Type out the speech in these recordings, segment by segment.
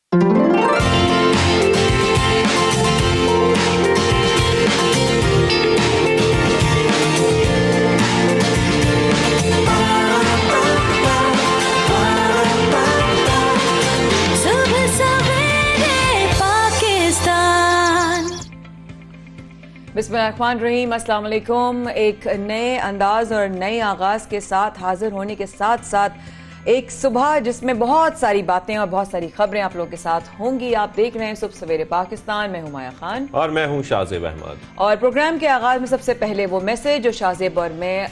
बिस्मिल्लाहिर्रहमानिर्रहीम, अस्सलाम वालेकुम। एक नए अंदाज और नए आगाज के साथ हाजिर होने के साथ साथ एक सुबह जिसमें बहुत सारी बातें और बहुत सारी खबरें आप लोगों के साथ होंगी। आप देख रहे हैं सुबह सवेरे पाकिस्तान। मैं हूं माया खान और मैं हूं शाहजेब अहमद। और प्रोग्राम के आगाज में सबसे पहले वो मैसेज जो शाहजेब और मैं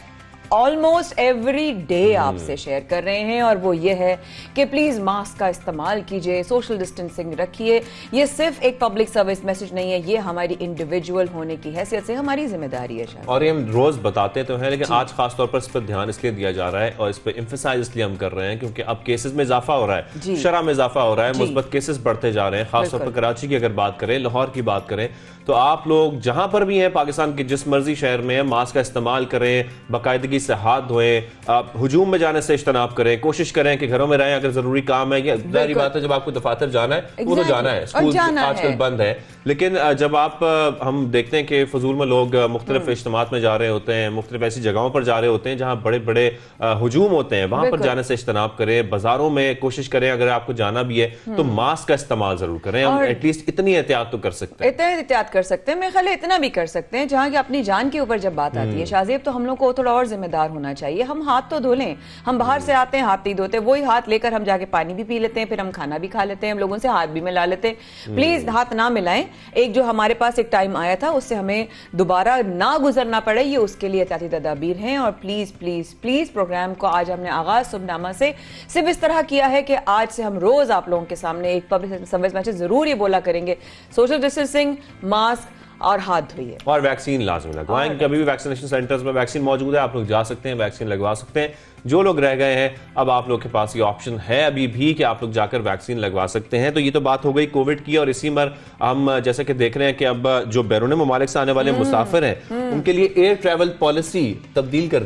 ऑलमोस्ट एवरी डे आपसे शेयर कर रहे हैं, और वो ये है कि प्लीज मास्क का इस्तेमाल कीजिए, सोशल डिस्टेंसिंग रखिए। ये सिर्फ एक पब्लिक सर्विस मैसेज नहीं है, ये हमारी इंडिविजुअल होने की हैसियत से हमारी जिम्मेदारी है। और ये हम रोज बताते तो हैं, लेकिन आज खास तौर पर इस पर ध्यान इसलिए दिया जा रहा है और इस पर एम्फसाइज इसलिए हम कर रहे हैं क्योंकि अब केसेस में इजाफा हो रहा है, शरह में इजाफा हो रहा है, मुस्बत केसेस बढ़ते जा रहे हैं। खासतौर पर कराची की अगर बात करें, लाहौर की बात करें, तो आप लोग जहां पर भी हैं पाकिस्तान के जिस मर्जी शहर में, मास्क का इस्तेमाल करें, बाकायदगी से हाथ धोएं, आप हुजूम में जाने से इज्तनाब करें, कोशिश करें कि घरों में रहें। अगर जरूरी काम है, जाहिर बात है जब आपको दफातर जाना है वो तो जाना है, स्कूल आजकल बंद है, लेकिन जब आप हम देखते हैं कि फजूल में लोग मुख्तलिफ इज्तिमात में जा रहे होते हैं, मुख्तलिफ ऐसी जगहों पर जा रहे होते हैं जहां बड़े बड़े हुजूम होते हैं, वहां पर जाने से इज्तनाब करें। बाजारों में कोशिश करें अगर आपको जाना भी है तो मास्क का इस्तेमाल जरूर करें। हम एटलीस्ट इतनी एहतियात तो कर सकते हैं, इतना एहतियात कर सकते हैं। मैं ख्याल इतना भी कर सकते हैं जहां कि अपनी जान के ऊपर जब बात आती है शाहजेब, तो हम लोग को थोड़ा और जिम्मेदार होना चाहिए। हम हाथ तो धो लें, हम बाहर से आते हैं हाथ नहीं धोते, वही हाथ लेकर हम जाके पानी भी पी लेते हैं, फिर हम खाना भी खा लेते हैं, हम लोगों से हाथ भी मिला लेते हैं। प्लीज हाथ ना मिलाएं। एक जो हमारे पास एक टाइम आया था उससे हमें दोबारा ना गुजरना पड़े, ये उसके लिए एहतियाती तदाबीर हैं। और प्लीज प्लीज प्लीज प्रोग्राम को आज हमने आगाज सुबहनामा से सिर्फ इस तरह किया है कि आज से हम रोज आप लोगों के सामने एक पब्लिक सर्विस मैसेज जरूर ये बोला करेंगे, सोशल डिस्टेंसिंग, मास्क और हाथ धोइए और वैक्सीन लाजमी लगवाएं। कभी भी वैक्सीनेशन सेंटर्स में वैक्सीन मौजूद है, आप लोग जा सकते हैं, वैक्सीन लगवा सकते हैं। जो लोग रह गए हैं, अब आप लोग के पास ये ऑप्शन है अभी भी कि आप लोग जाकर वैक्सीन लगवा सकते हैं। तो ये तो बात हो गई कोविड की, और इसी में हम जैसे कि देख रहे हैं कि अब जो बैरून मुमालिक से आने वाले मुसाफिर हैं उनके लिए एयर ट्रैवल पॉलिसी तब्दील कर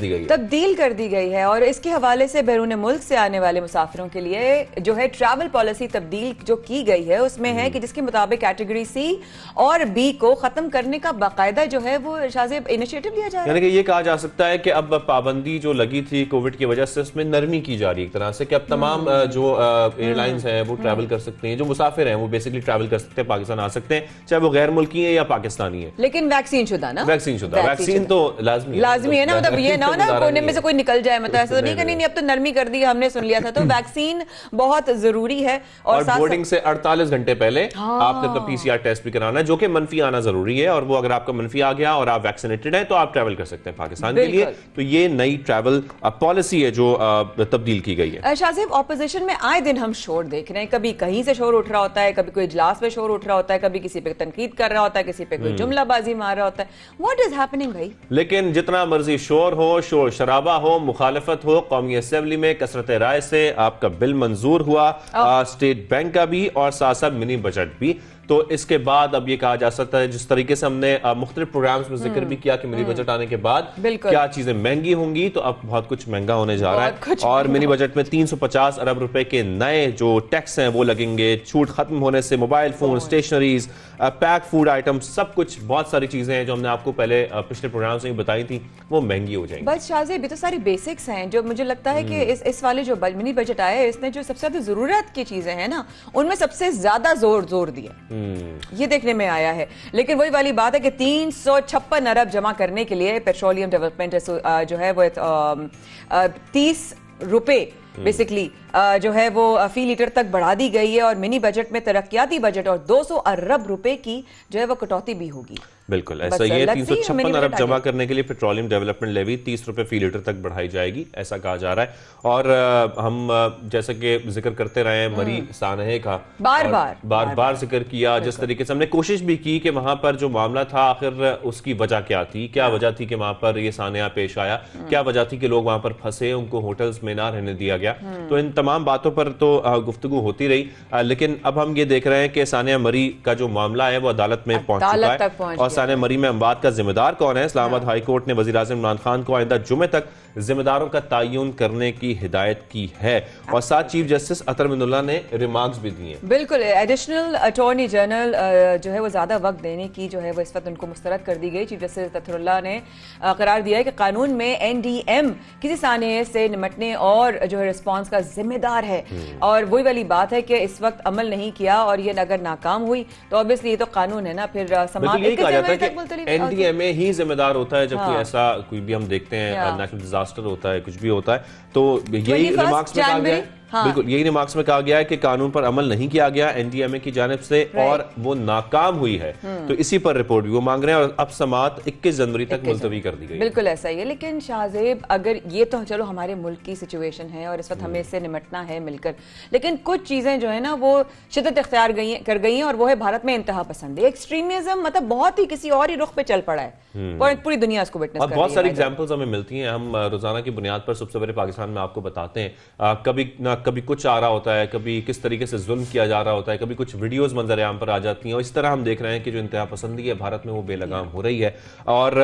दी गई है। और इसके हवाले से बैरून मुल्क से आने वाले मुसाफिरों के लिए जो है ट्रैवल पॉलिसी तब्दील जो की गई है उसमें है कि जिसके मुताबिक कैटेगरी सी और बी को खत्म करने का बाकायदा जो है वो शाहजेब इनिशिएटिव लिया जा रहा है। यानी कि ये कहा जा सकता है कि अब पाबंदी जो लगी थी कोविड की वजह से उसमें नरमी की जा रही है एक तरह से, कि अब तमाम जो एयरलाइंस हैं वो ट्रैवल कर सकते हैं, जो मुसाफिर हैं वो बेसिकली ट्रैवल कर सकते हैं, पाकिस्तान आ सकते हैं, चाहे वो गैर मुल्की है या पाकिस्तानी है, लेकिन वैक्सीन शुदा ना, वैक्सीन तो लाजमी है ना। मतलब ये ना कोने में से कोई निकल जाए, मतलब ऐसा नहीं करनी, अब तो नरमी कर दी हमने, सुन लिया था। तो वैक्सीन बहुत जरूरी है। और बोर्डिंग से 48 घंटे पहले आपने अपना पीसीआर टेस्ट भी कराना है, जो कि मनफी आना जरूरी है, और वो अगर आपका मनफी आ गया और आप वैक्सीनेटेड हैं तो आप ट्रैवल कर सकते हैं पाकिस्तान के लिए। तो ये नई ट्रैवल पॉलिसी है जो तब्दील की गई है। शाहजेब, ऑपोजिशन में आए दिन हम शोर देख रहे हैं, कभी कहीं से शोर उठ रहा होता है, कभी कोई इजलास में शोर उठ रहा होता है, कभी किसी पे तनकीद कर रहा होता है, किसी पे कोई जुमलाबाजी मार रहा होता है। व्हाट इज हैपनिंग भाई? लेकिन जितना मर्जी शोर हो, शोर शराबा हो, मुखालफत हो, कौमी असेंबली में कसरत राय से आपका बिल मंजूर हुआ, स्टेट बैंक का भी और साथ साथ मिनी बजट भी। तो इसके बाद अब ये कहा जा सकता है, जिस तरीके से हमने मुख्तलिफ प्रोग्राम्स में जिक्र भी किया कि मिनी बजट आने के बाद क्या चीजें महंगी होंगी, तो अब बहुत कुछ महंगा होने जा रहा है। और मिनी बजट में 350 अरब रुपए के नए जो टैक्स हैं वो लगेंगे। छूट खत्म होने से mobile phone, stationeries, pack food item, सब कुछ, बहुत सारी चीजें हैं जो हमने आपको पहले पिछले प्रोग्राम्स में बताई थी, वो महंगी हो जाएंगी। बस शाहजेब, ये तो सारी बेसिक्स हैं जो मुझे लगता है कि इस वाले जो मिनी बजट आया है, इसने जो सबसे ज्यादा जरूरत की चीजें हैं ना, उनमें सबसे ज्यादा जोर दिया, ये देखने में आया है। लेकिन वही वाली बात है कि 356 अरब जमा करने के लिए पेट्रोलियम डेवलपमेंट जो है वो 30 रुपए बेसिकली जो है वो फी लीटर तक बढ़ा दी गई है। और मिनी बजट में तरक्याती बजट और 200 अरब रुपए की जो है वो कटौती भी होगी। बिल्कुल ऐसा ही है। 356 अरब जमा करने के लिए पेट्रोलियम डेवलपमेंट लेवी 30 रुपए फी लीटर तक बढ़ाई जाएगी, ऐसा कहा जा रहा है। और हम जैसे कि जिक्र करते रहे मरी सानहे का बार बार जिक्र किया, जिस तरीके से हमने कोशिश भी की कि वहां पर जो मामला था आखिर उसकी वजह क्या थी, क्या वजह थी कि वहां पर ये सानहा पेश आया, क्या वजह थी कि लोग वहां पर फंसे, उनको होटल्स में ना रहने दिया गया। तो इन तमाम बातों पर तो गुफ्तगू होती रही, लेकिन अब हम ये देख रहे हैं कि सानहा मरी का जो मामला है वो अदालत में पहुंच चुका है। और सानहा मरी में अमवात का जिम्मेदार कौन है? इस्लामाबाद हाई कोर्ट ने वज़ीर आज़म इमरान खान को आइंदा जुमे तक जिम्मेदारों का तयन करने की हिदायत की है। और साथ चीफ जस्टिस अतर मिनुल्लाह ने रिमार्क्स भी दिए। बिल्कुल, एडिशनल अटॉर्नी जनरल जो है वो ज़्यादा वक्त देने की जो है वो इस वक्त उनको मुस्तरद कर दी गई। चीफ जस्टिस अतरुल्लाह ने करार दिया है कि कानून में NDM किसी सानिए से निमटने और जो है रिस्पॉन्स का जिम्मेदार है। और वही वाली बात है कि इस वक्त अमल नहीं किया और ये अगर नाकाम हुई तो ऑब्वियसली ये तो कानून है ना, फिर समाप्त यही कहा जाता है कि NDMA ही जिम्मेदार होता है जब कोई ऐसा कोई भी हम देखते हैं नेशनल डिजास्टर होता है, कुछ भी होता है, तो यही रिमार्क्स में कहा गया है। बिल्कुल यही रिमार्क्स में कहा गया है कि कानून पर अमल नहीं किया गया NDMA की जानिब से और वो नाकाम हुई है, तो इसी पर रिपोर्ट भी वो मांग रहे हैं और अब समाअत 21 जनवरी तक मुलतवी कर दी गई। बिल्कुल ऐसा ही है। लेकिन शाहजेब, अगर ये तो चलो हमारे मुल्क की सिचुएशन है और इस वक्त हमें इससे निमटना है मिलकर, लेकिन कुछ चीजें जो है ना वो शिद्दत इख्तियार कर गई हैं और वो है भारत में इंतहा पसंदी, एक्सट्रीमिज्म, मतलब बहुत ही किसी और ही रुख पे चल पड़ा है, पूरी दुनिया इसको विटनेस कर रही है। बहुत सारी एग्जांपल्स हमें मिलती हैं, हम रोजाना की बुनियाद पर सबसे पहले पाकिस्तान में आपको बताते हैं, कभी कुछ आ रहा होता है, कभी किस तरीके से जुल्म किया जा रहा होता है, कभी कुछ वीडियोस मंजर आम पर आ जाती हैं और इस तरह हम देख रहे हैं कि जो इंतहा पसंदी है भारत में वो बेलगाम हो रही है। और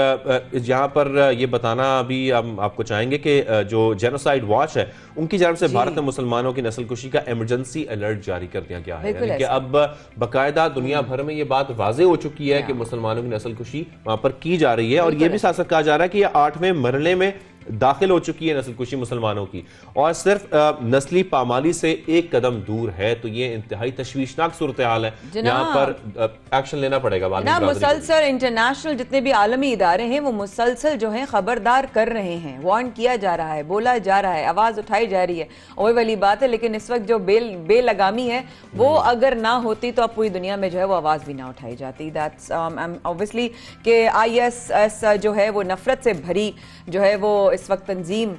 यहाँ पर ये बताना अभी हम आपको चाहेंगे कि जो जेनोसाइड वॉच है उनकी जानब से भारत में मुसलमानों की नस्लकुशी का इमरजेंसी अलर्ट जारी कर दिया गया है, यानी कि अब बाकायदा दुनिया भर में ये बात वाजे हो चुकी है कि मुसलमानों की नस्लकुशी वहां पर की जा रही है। और ये भी साथ साथ कहा जा रहा है कि ये 8वें मरहले में दाखिल हो चुकी है नस्लकुशी मुसलमानों की और सिर्फ नस्ली पामाली से एक कदम दूर है। तो ये इंतहाई तशवीशनाक सूरत हाल है, यहाँ पर एक्शन लेना पड़ेगा। मुसलसल इंटरनेशनल जितने भी आलमी इदारे हैं वो मुसलसल जो है खबरदार कर रहे हैं, वार्न किया जा रहा है, बोला जा रहा है, आवाज उठाई जा रही है, वही वाली बात है। लेकिन इस वक्त जो बेलगामी है वो अगर ना होती तो अब पूरी दुनिया में जो है वो आवाज भी ना उठाई जाती। दैट्स ऑब्वियसली कि ISS जो है वो नफरत से भरी जो है वो इस वक्त तंजीम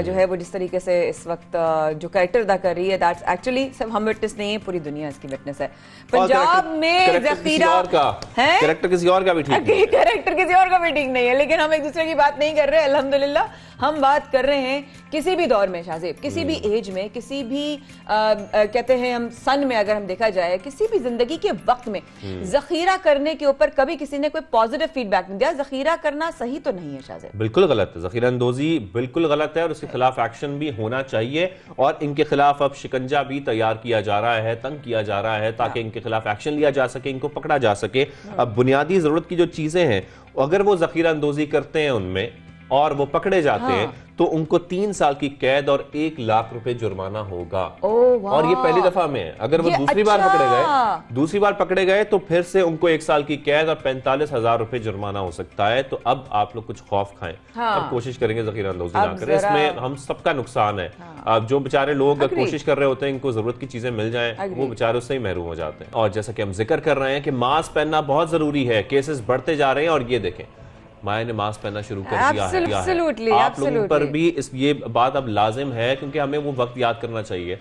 जो है वो जिस तरीके से इस वक्त जो कैरेक्टर अदा कर रही है, दैट्स एक्चुअली सब हम विटनेस नहीं है, पूरी दुनिया इसकी विटनेस है। पंजाब में जखीरा है, कैरेक्टर किसी और का भी ठीक नहीं है, कैरेक्टर किसी और का भी ठीक नहीं है, लेकिन हम एक दूसरे की बात नहीं कर रहे हैं अल्हम्दुलिल्लाह। हम बात कर रहे हैं किसी भी दौर में शाहजेब, किसी भी एज में, किसी भी कहते हैं हम सन में, अगर हम देखा जाए किसी भी जिंदगी के वक्त में जखीरा करने के ऊपर कभी किसी ने कोई पॉजिटिव फीडबैक नहीं दिया। जखीरा करना सही तो नहीं है शाहजेब, बिल्कुल गलत है, जखीरा अंदोजी बिल्कुल गलत है और उसके खिलाफ एक्शन भी होना चाहिए। और इनके खिलाफ अब शिकंजा भी तैयार किया जा रहा है, तंग किया जा रहा है ताकि इनके खिलाफ एक्शन लिया जा सके, इनको पकड़ा जा सके। अब बुनियादी जरूरत की जो चीजें हैं अगर वो जखीरा अंदोजी करते हैं उनमें और वो पकड़े जाते हैं तो उनको 3 साल की कैद और 1 लाख रुपए जुर्माना होगा। और ये पहली दफा में है। अगर वो दूसरी बार पकड़े गए तो फिर से उनको 1 साल की कैद और 45,000 रुपए जुर्माना हो सकता है। तो अब आप लोग कुछ खौफ खाएं और कोशिश करेंगे जखीरा अंदोजी ना करें, इसमें हम सबका नुकसान है। अब जो बेचारे लोग कोशिश कर रहे होते हैं इनको जरूरत की चीजें मिल जाएं, वो बेचारे उससे ही महरूम हो जाते हैं। और जैसा कि हम जिक्र कर रहे हैं कि मास्क पहनना बहुत जरूरी है, केसेस बढ़ते जा रहे हैं और ये देखें माया ने मास्क पहनना शुरू कर दिया है। आप लोगों पर भी ये बात अब लाजिम है क्योंकि हमें वो वक्त याद करना चाहिए,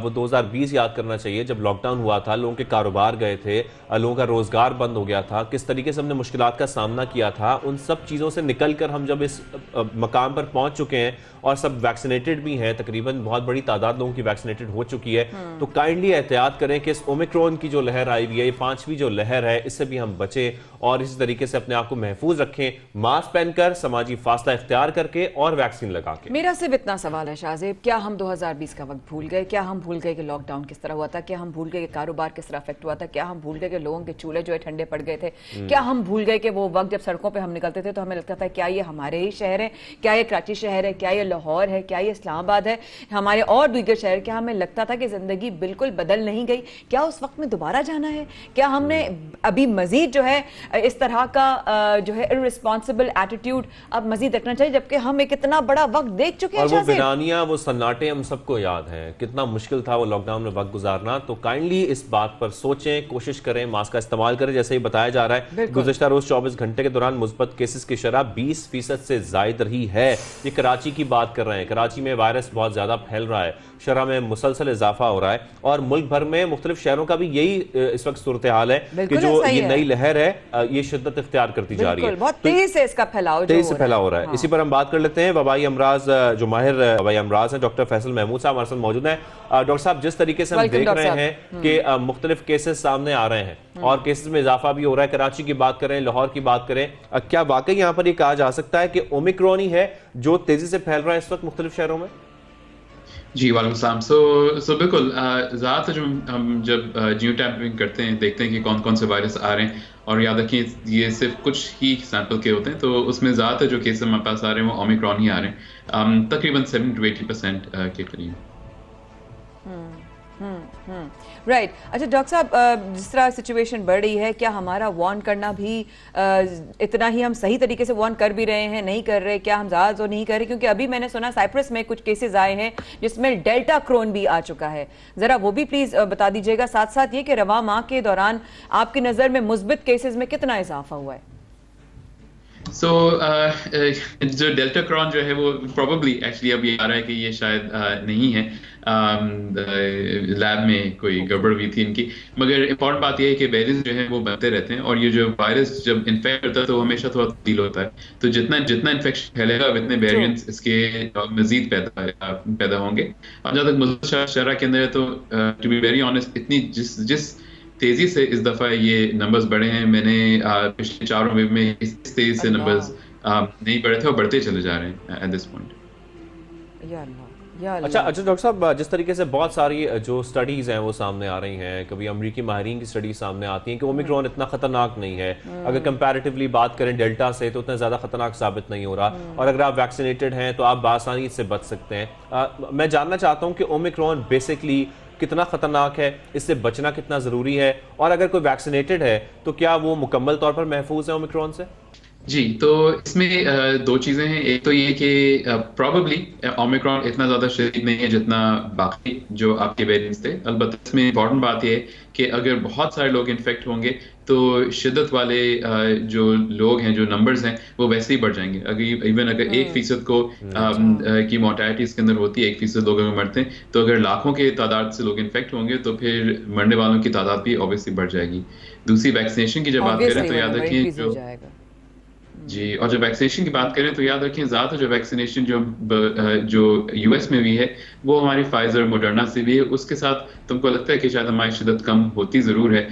वो 2020 याद करना चाहिए जब लॉकडाउन हुआ था, लोगों के कारोबार गए थे, लोगों का रोजगार बंद हो गया था, किस तरीके से हमने मुश्किलात का सामना किया था। उन सब चीजों से निकलकर हम जब इस मकाम पर पहुंच चुके हैं और सब वैक्सीनेटेड भी हैं, तकरीबन बहुत बड़ी तादाद लोगों की वैक्सीनेटेड हो चुकी है, तो काइंडली एहतियात करें कि इस ओमिक्रॉन की जो लहर आई हुई है, ये 5वीं जो लहर है, इससे भी हम बचें और इसी तरीके से अपने आप को महफूज रखें, मास्क पहनकर, समाजी फासला इख्तियार करके और वैक्सीन लगा के। मेरा सिर्फ इतना सवाल है शाहजेब, क्या हम 2020 का वक्त भूल गए? क्या हम भूल गए कि लॉकडाउन किस तरह हुआ था? क्या हम भूल गए कि कारोबार किस तरह अफेक्ट हुआ था? क्या हम भूल गए कि लोगों के चूल्हे जो है ठंडे पड़ गए थे? क्या हम भूल गए कि वो वक्त जब सड़कों पर हम निकलते थे तो हमें लगता था क्या ये हमारे ही शहर है, क्या ये कराची शहर है, क्या ये लाहौर है, क्या ये इस्लामाबाद है, हमारे और दीगर शहर? क्या हमें लगता था कि जिंदगी बिल्कुल बदल नहीं गई? क्या उस वक्त में दोबारा जाना है? क्या हमने अभी मजीद जो है इस तरह का जो है इररिस्पॉन्सिबल एटीट्यूड अब मजीद रखना चाहिए, जबकि हम एक इतना बड़ा वक्त देख चुके हैं? और वो वीरानियां, वो सन्नाटे हम सबको याद हैं, कितना मुश्किल था वो लॉकडाउन में वक्त गुजारना। तो काइंडली इस बात पर सोचें, कोशिश करें, मास्क का इस्तेमाल करें। जैसे ही बताया जा रहा है गुज़िश्ता रोज 24 घंटे के दौरान मुस्बत केसेस की शरह 20% से जायद रही है। ये कराची की बात कर रहे हैं, कराची में वायरस बहुत ज्यादा फैल रहा है, शरह में मुसलसल इजाफा हो रहा है और मुल्क भर में मुख्तलिफ शहरों का भी यही इस वक्त सूरत हाल है कि जो ये नई लहर है ये शिद्दत इख्तियार करती जा रही है। बहुत तो तेजी से इसका फैलाव हो रहा है। इसी पर हम बात कर लेते हैं वबाई अमराज, जो माहिर वबाई अमराज हैं, डॉक्टर फैसल महमूद साहब हमारे साथ मौजूद हैं। डॉक्टर साहब, जिस तरीके से हम देख रहे हैं कि मुख्तलिफ केसेस सामने आ रहे हैं और केसेस में इजाफा भी हो रहा है, कराची की बात करें, लाहौर की बात करें, क्या वाकई यहाँ पर ये कहा जा सकता है कि ओमिक्रॉन ही है जो तेजी से फैल रहा है इस वक्त मुख्तलिफ शहरों में? जी वालेकुम सलाम। सो बिल्कुल, ज़्यादातर जो हम जब जीनो टैपिंग करते हैं, देखते हैं कि कौन कौन से वायरस आ रहे हैं, और याद रखिए ये सिर्फ कुछ ही सैंपल के होते हैं, तो उसमें ज़्यादातर जो केसेस हमारे पास आ रहे हैं वो ओमिक्रॉन ही आ रहे हैं, तकरीबन 70 to 80% के करीब। राइट। अच्छा डॉक्टर साहब, जिस तरह सिचुएशन बढ़ रही है, क्या हमारा वार्न करना भी इतना ही हम सही तरीके से वार्न कर भी रहे हैं, नहीं कर रहे? क्या हम ज़्यादा तो नहीं कर रहे? क्योंकि अभी मैंने सुना साइप्रस में कुछ केसेस आए हैं जिसमें डेल्टा क्रोन भी आ चुका है, ज़रा वो भी प्लीज़ बता दीजिएगा। साथ साथ ये कि रवा माह के दौरान आपकी नज़र में मुस्बित केसेस में कितना इजाफा हुआ है? जो डेल्टा क्रॉन जो है वो प्रोबेबली एक्चुअली अब ये आ रहा है कि ये शायद नहीं है, लैब में कोई गड़बड़ हुई थी इनकी, मगर इम्पॉर्टेंट बात यह है कि वेरिएंट्स जो है वो बनते रहते हैं, और ये जो वायरस जब इन्फेक्ट करता है तो हमेशा थोड़ा तब्दील होता है, तो जितना जितना इन्फेक्शन फैलेगा उतने वेरिएंट्स इसके मजीद पैदा होंगे। अब जहाँ तक मुल्क शरह के अंदर है, तो टू बी वेरी ऑनेस्ट, इतनी जिस तेजी से इस दफा ये नंबर्स बढ़े हैं, मैंने पिछले 4 वेव में इस तेजी से नंबर्स नहीं बढ़े थे और बढ़ते चले जा रहे हैं एट दिस पॉइंट। अच्छा डॉक्टर साहब, जिस तरीके से बहुत सारी जो स्टडीज हैं वो सामने आ रही हैं, कभी अमेरिकी माहिरीन की स्टडीज सामने आती हैं कि ओमिक्रॉन इतना खतरनाक नहीं है, अगर कंपैरेटिवली बात करें डेल्टा से तो उतना ज्यादा खतरनाक साबित नहीं हो रहा, और अगर आप वैक्सीनेटेड हैं तो आप आसानी इससे बच सकते हैं। मैं जानना चाहता हूँ कि ओमिक्रॉन बेसिकली कितना खतरनाक है, इससे बचना कितना जरूरी है, और अगर कोई वैक्सीनेटेड है तो क्या वो मुकम्मल तौर पर महफूज है ओमिक्रॉन से? जी, तो इसमें दो चीज़ें हैं। एक तो ये कि प्रॉबली ओमिक्रॉन इतना ज़्यादा शदीद नहीं है जितना बाकी जो आपके वेरिएंट्स थे। अलबत्ता इसमें इंपॉर्टेंट बात ये है कि अगर बहुत सारे लोग इन्फेक्ट होंगे तो शिद्दत वाले जो लोग हैं, जो नंबर्स हैं, वो वैसे ही बढ़ जाएंगे। अगर 1% को की मोर्टेलिटी इसके अंदर होती है, 1% लोग अगर मरते हैं, तो अगर लाखों के तादाद से लोग इन्फेक्ट होंगे तो फिर मरने वालों की तादाद भी ऑब्वियसली बढ़ जाएगी। दूसरी, वैक्सीनेशन की जब बात करें तो याद रखिए जी, और जब वैक्सीनेशन की बात करें तो याद रखें ज़्यादातर जो वैक्सीनेशन जो यूएस में भी है वो हमारी फाइजर मोडर्ना से भी है। उसके साथ तुमको लगता है कि शायद हमारी शिद्दत कम होती ज़रूर है,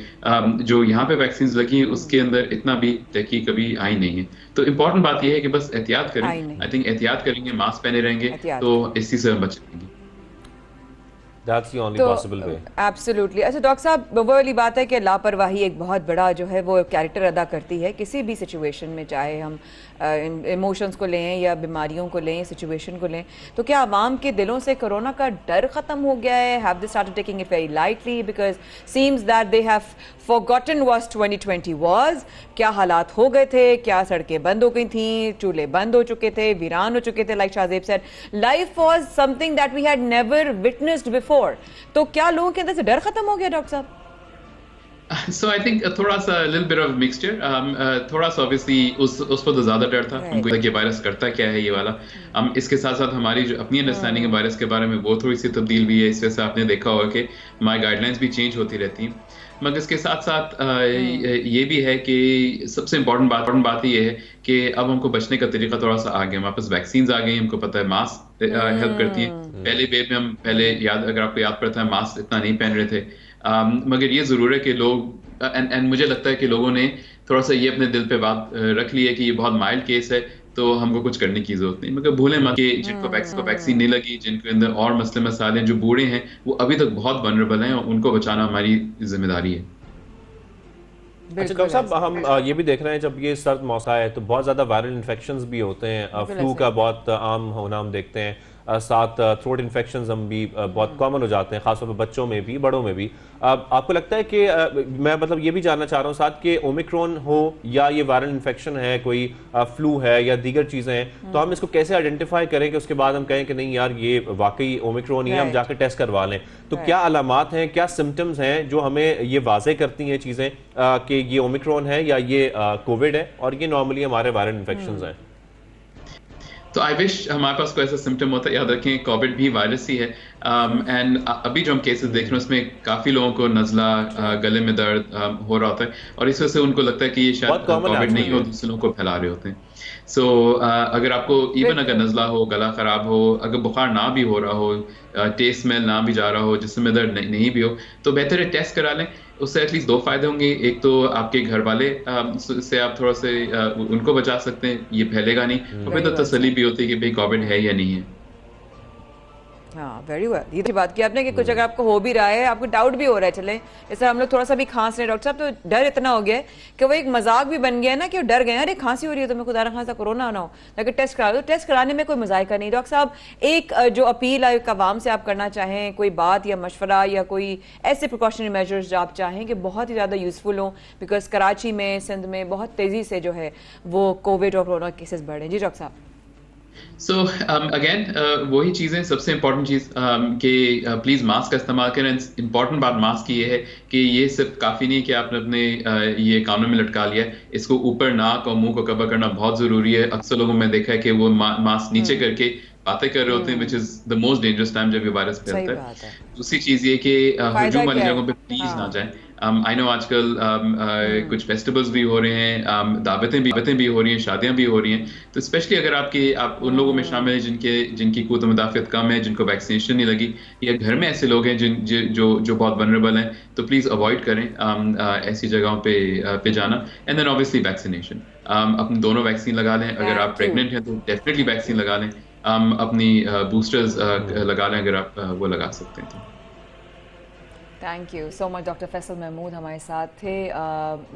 जो यहाँ पे वैक्सीन लगी हैं उसके अंदर इतना भी तहकीक कभी आई नहीं है। तो इम्पोर्टेंट बात यह है कि बस एहतियात करें। आई थिंक एहतियात करेंगे, मास्क पहने रहेंगे तो इसी से हम बच जाएंगे। That's the only possible way. Absolutely. अच्छा डॉक्टर साहब, वो वाली बात है कि लापरवाही एक बहुत बड़ा जो है वो कैरेक्टर अदा करती है किसी भी सिचुएशन में, चाहे हम इमोशंस को लें या बीमारियों को लें, सिचुएशन को लें। तो क्या आवाम के दिलों से कोरोना का डर ख़त्म हो गया है? Have they started taking it very lightly because seems that they have forgotten what 2020 was? क्या हालात हो गए थे, क्या सड़कें बंद हो गई थी, चूल्हे बंद हो चुके थे, वीरान हो चुके थे, like Shahzeb said, life was something that we had never witnessed before. तो क्या लोगों के अंदर से डर खत्म हो गया डॉक्टर साहब? So I think थोड़ा सा little bit of mixture, थोड़ा सा obviously उस पर तो ज़्यादा डर था, हमको ये वायरस करता क्या है ये वाला। इसके साथ साथ हमारी जो अपनी अंडरस्टैंडिंग है वायरस के बारे में वो थोड़ी सी तब्दील भी है। इस वजह से आपने देखा होगा कि हमारी गाइडलाइंस भी चेंज होती रहती हैं। मगर इसके साथ साथ ये भी है कि सबसे इम्पोर्टेंट बात ये है कि अब हमको बचने का तरीका थोड़ा सा आ गया। हमारे पास वैक्सीन आ गई, हमको पता है मास्क हेल्प करती है। पहले वेव में हम अगर आपको याद पड़ता है, मास्क इतना नहीं पहन रहे थे। मगर ये ज़रूर है कि लोग एंड मुझे लगता है कि लोगों ने थोड़ा सा ये अपने दिल पे बात रख ली है कि ये बहुत माइल्ड केस है तो हमको कुछ करने की जरूरत नहीं। मगर भूलें मत कि जिनको वैक्सीन नहीं लगी, जिनके अंदर और मसले मसाले हैं, जो बूढ़े हैं, वो अभी तक बहुत वनरेबल हैं और उनको बचाना हमारी जिम्मेदारी है। अच्छा डॉक्टर साहब, हम ये भी देख रहे हैं जब ये सर्द मौसम है तो बहुत ज़्यादा वायरल इन्फेक्शंस भी होते हैं, फ्लू का बहुत आम होना हम देखते हैं, साथ थ्रोट इन्फेक्शंस हम भी बहुत कॉमन हो जाते हैं, खासतौर पर बच्चों में भी, बड़ों में भी। आपको लगता है कि मैं मतलब ये भी जानना चाह रहा हूँ साथ कि ओमिक्रॉन हो या ये वायरल इन्फेक्शन है, कोई फ्लू है या दीगर चीज़ें हैं, तो हम इसको कैसे आइडेंटिफाई करें कि उसके बाद हम कहें कि नहीं यार ये वाकई ओमिक्रॉन ही है, हम जाकर टेस्ट करवा लें? तो क्या अलामात हैं, क्या सिम्टम्स हैं जो हमें ये वाजे करती हैं चीज़ें कि ये ओमिक्रॉन है या ये कोविड है और ये नॉर्मली हमारे वायरल इन्फेक्शंस हैं? तो आई विश हमारे पास कोई ऐसा सिम्टम होता है। याद रखें कोविड भी वायरस ही है, एंड अभी जो हम केसेस देख रहे हैं उसमें काफी लोगों को नजला, गले में दर्द हो रहा होता है, और इस वजह से उनको लगता है कि ये शायद कोविड नहीं हो, दूसरे लोगों को फैला रहे होते हैं। सो अगर आपको इवन अगर नजला हो, गला खराब हो, अगर बुखार ना भी हो रहा हो, टेस्ट स्मेल ना भी जा रहा हो, जिस्म में दर्द नहीं भी हो, तो बेहतर है टेस्ट करा लें। उससे एटलीस्ट 2 फायदे होंगे। एक तो आपके घर वाले से आप थोड़ा से उनको बचा सकते हैं, ये फैलेगा नहीं, और फिर तो तसल्ली भी होती है कि भाई कोविड है या नहीं है। हाँ, वेरी वेल, ये बात की आपने कि कुछ अगर आपको हो भी रहा है, आपको डाउट भी हो रहा है, चले जैसे हम लोग थोड़ा सा भी खांस रहे डॉक्टर साहब, तो डर इतना हो गया है कि वो एक मजाक भी बन गया है ना, कि वो डर गए, अरे खांसी हो रही है तो मैं खुदा खांसा कोरोना ना हो, लेकिन टेस्ट करा दो। टेस्ट कराने में कोई मजायका नहीं। डॉक्टर साहब, एक जो अपील है आवाम से आप करना चाहें, कोई बात या मशवरा या कोई ऐसे प्रिकॉशनरी मेजर्स जो आप चाहें कि बहुत ही ज़्यादा यूजफुल हो, बिकॉज कराची में, सिंध में बहुत तेज़ी से जो है वो कोविड और कोरोना केसेस बढ़ रहे हैं। जी डॉक्टर साहब। सो अगेन वही चीज़ें, सबसे इम्पोर्टेंट चीज़ कि प्लीज़ मास्क का इस्तेमाल करें। इम्पोर्टेंट बात मास्क की ये है कि ये सिर्फ काफ़ी नहीं कि आपने अपने ये कानों में लटका लिया है, इसको ऊपर नाक और मुंह को कवर करना बहुत ज़रूरी है। अक्सर लोगों में देखा है कि वो मास्क नीचे करके बातें कर रहे होते हैं, which is the most dangerous time जब ये वायरस फैलता है। दूसरी चीज़ ये कि हजूम वाली जगहों पे प्लीज़ ना जाएं। आई नो आजकल कुछ फेस्टिवल्स भी हो रहे हैं, दावतें भी हो रही हैं, शादियां भी हो रही हैं, तो स्पेशली अगर आप उन लोगों में शामिल हैं जिनकी क़ुव्वत मुदाफ़ियत कम है, जिनको वैक्सीनेशन नहीं लगी, या घर में ऐसे लोग हैं जो बहुत वनरेबल हैं, तो प्लीज़ अवॉइड करें ऐसी जगहों पे जाना। एंड देन ऑब्वियसली वैक्सीनेशन, अपनी दोनों वैक्सीन लगा लें। अगर आप प्रेग्नेंट हैं तो डेफिनेटली वैक्सीन लगा लें। अपनी बूस्टर्स लगा लें अगर आप वो लगा सकते हैं तो। Thank you so much. Doctor Faisal Mahmood हमारे साथ थे,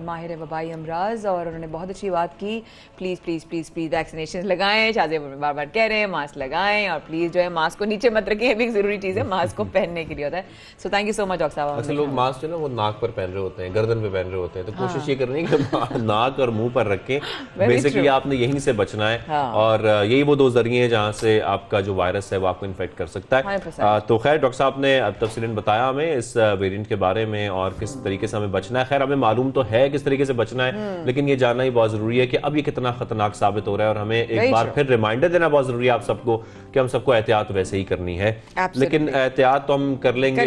माहिर वबाई अमराज, और उन्होंने बहुत अच्छी बात की। Please please please please vaccination लगाएं, शाज़ेब बार बार कह रहे हैं मास्क लगाएं, और प्लीज़ जो है मास्क को नीचे मत रखें, ये भी एक ज़रूरी चीज़ है, मास्क को पहनने के लिए होता है। So thank you so much doctor साहब। अच्छा, लोग मास्क जो ना वो नाक पर पहन रहे होते हैं, गर्दन पे पहन रहे होते हैं, तो कोशिश ये करनी है कि नाक और मुंह पर रखें। बेसिकली आपने यहीं से बचना है, और यही वो 2 जरिए हैं जहाँ से आपका जो वायरस है वो आपको इन्फेक्ट कर सकता है। तो खैर डॉक्टर साहब ने अब तफसीलन बताया हमें इस वेरिएंट के बारे में और किस तरीके से हमें बचना है। खैर हमें मालूम तो है किस तरीके से बचना है, लेकिन ये जानना ही बहुत जरूरी है कि अब ये कितना खतरनाक साबित हो रहा है, और हमें एक बार फिर रिमाइंडर देना बहुत जरूरी है आप सबको कि हम सबको एहतियात वैसे ही करनी है। लेकिन एहतियात तो हम कर लेंगे,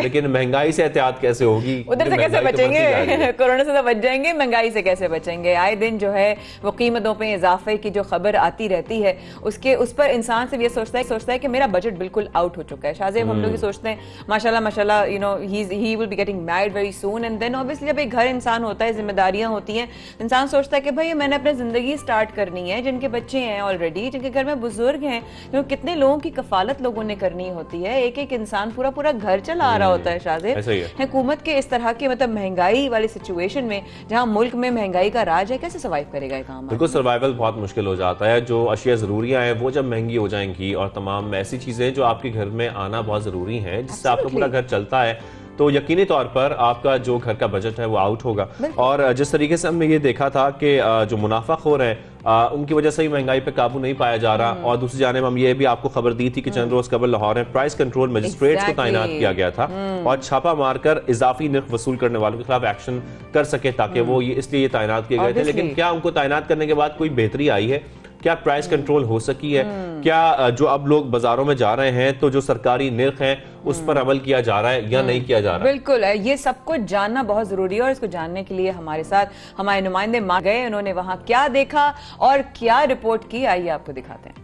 लेकिन महंगाई से एहतियात कैसे होगी, उधर से कैसे बचेंगे, कोरोना से तो बच जाएंगे, महंगाई से कैसे बचेंगे। आए दिन जो है वो कीमतों पे इजाफे की जो खबर आती रहती है, उस पर इंसान से ये सोचता है कि मेरा बजट बिल्कुल आउट हो चुका है। शाज़ेब, हम लोग ये सोचते हैं माशाल्लाह माशाल्लाह, you know he will be getting married very soon, and then obviously जब एक घर इंसान होता है, जिम्मेदारियां होती हैं, इंसान सोचता है कि भाई मैंने अपनी जिंदगी स्टार्ट करनी है, जिनके बच्चे हैं ऑलरेडी, जिनके घर में बुजुर्ग हैं, क्योंकि कितने लोगों की कफालत लोगों ने करनी होती है, एक एक इंसान पूरा घर चला रहा होता है। शाज़ेब, हुकूमत के इस तरह की मतलब महंगाई वाली सिचुएशन में, जहां मुल्क में महंगाई का राज है, कैसे सर्वाइव करेगा ये काम? बिल्कुल सर्वाइवल बहुत मुश्किल हो जाता है। जो अशिया जरूरियां हैं वो जब महंगी हो जाएंगी, और तमाम ऐसी चीजें जो आपके घर में आना बहुत जरूरी है, जिससे आपका पूरा घर चलता है, तो यकीनी तौर पर आपका जो घर का बजट है वो आउट होगा। और जिस तरीके से हमने ये देखा था कि जो मुनाफाखोर हैं उनकी वजह से ही महंगाई पे काबू नहीं पाया जा रहा, और दूसरी जानिब हम ये भी आपको खबर दी थी कि चंद रोज कबल लाहौर में प्राइस कंट्रोल मजिस्ट्रेट्स को तैनात किया गया था, और छापा मारकर इजाफी नर्ख वसूल करने वालों के खिलाफ एक्शन कर सके, ताकि वो इसलिए ये तैनात किए गए थे। लेकिन क्या उनको तैनात करने के बाद कोई बेहतरी आई है? क्या प्राइस कंट्रोल हो सकी है? क्या जो अब लोग बाजारों में जा रहे हैं तो जो सरकारी निर्ख हैं उस पर अमल किया जा रहा है या नहीं किया जा रहा? बिल्कुल, ये सब कुछ जानना बहुत जरूरी है, और इसको जानने के लिए हमारे साथ हमारे नुमाइंदे मां गए, उन्होंने वहां क्या देखा और क्या रिपोर्ट की, आइए आपको दिखाते हैं।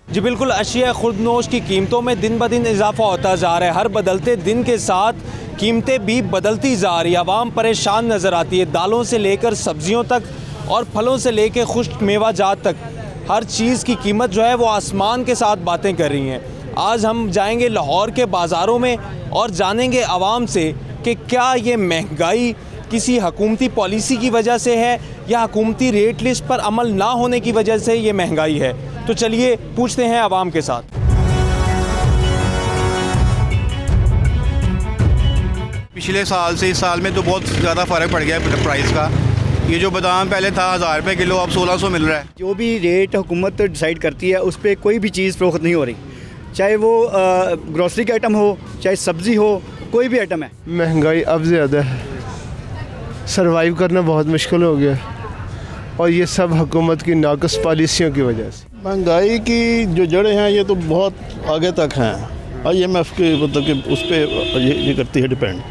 जी बिल्कुल, अशिया खुर्दनोश की कीमतों में दिन ब दिन इजाफा होता जा रहा है। हर बदलते दिन के साथ कीमतें भी बदलती जा रही है। आवाम परेशान नजर आती है। दालों से लेकर सब्जियों तक और फलों से लेकर खुश्क मेवाजात तक हर चीज़ की कीमत जो है वो आसमान के साथ बातें कर रही हैं। आज हम जाएंगे लाहौर के बाज़ारों में और जानेंगे आवाम से कि क्या ये महंगाई किसी हुकूमती पॉलिसी की वजह से है या हुकूमती रेट लिस्ट पर अमल ना होने की वजह से ये महंगाई है। तो चलिए पूछते हैं आवाम के साथ। पिछले साल से इस साल में तो बहुत ज़्यादा फ़र्क पड़ गया है प्राइस का। ये जो बादाम पहले था 1000 रुपये किलो, अब 1600 मिल रहा है। जो भी रेट हुकूमत डिसाइड करती है उस पर कोई भी चीज़ फ़रोख्त नहीं हो रही, चाहे वो ग्रोसरी का आइटम हो, चाहे सब्ज़ी हो, कोई भी आइटम है। महंगाई अब ज़्यादा है, सर्वाइव करना बहुत मुश्किल हो गया। और ये सब हुकूमत की नाक़िस पॉलिसियों की वजह से। महंगाई की जो जड़ें हैं ये तो बहुत आगे तक हैं, IMF के मतलब कि उस पर ये करती है डिपेंड,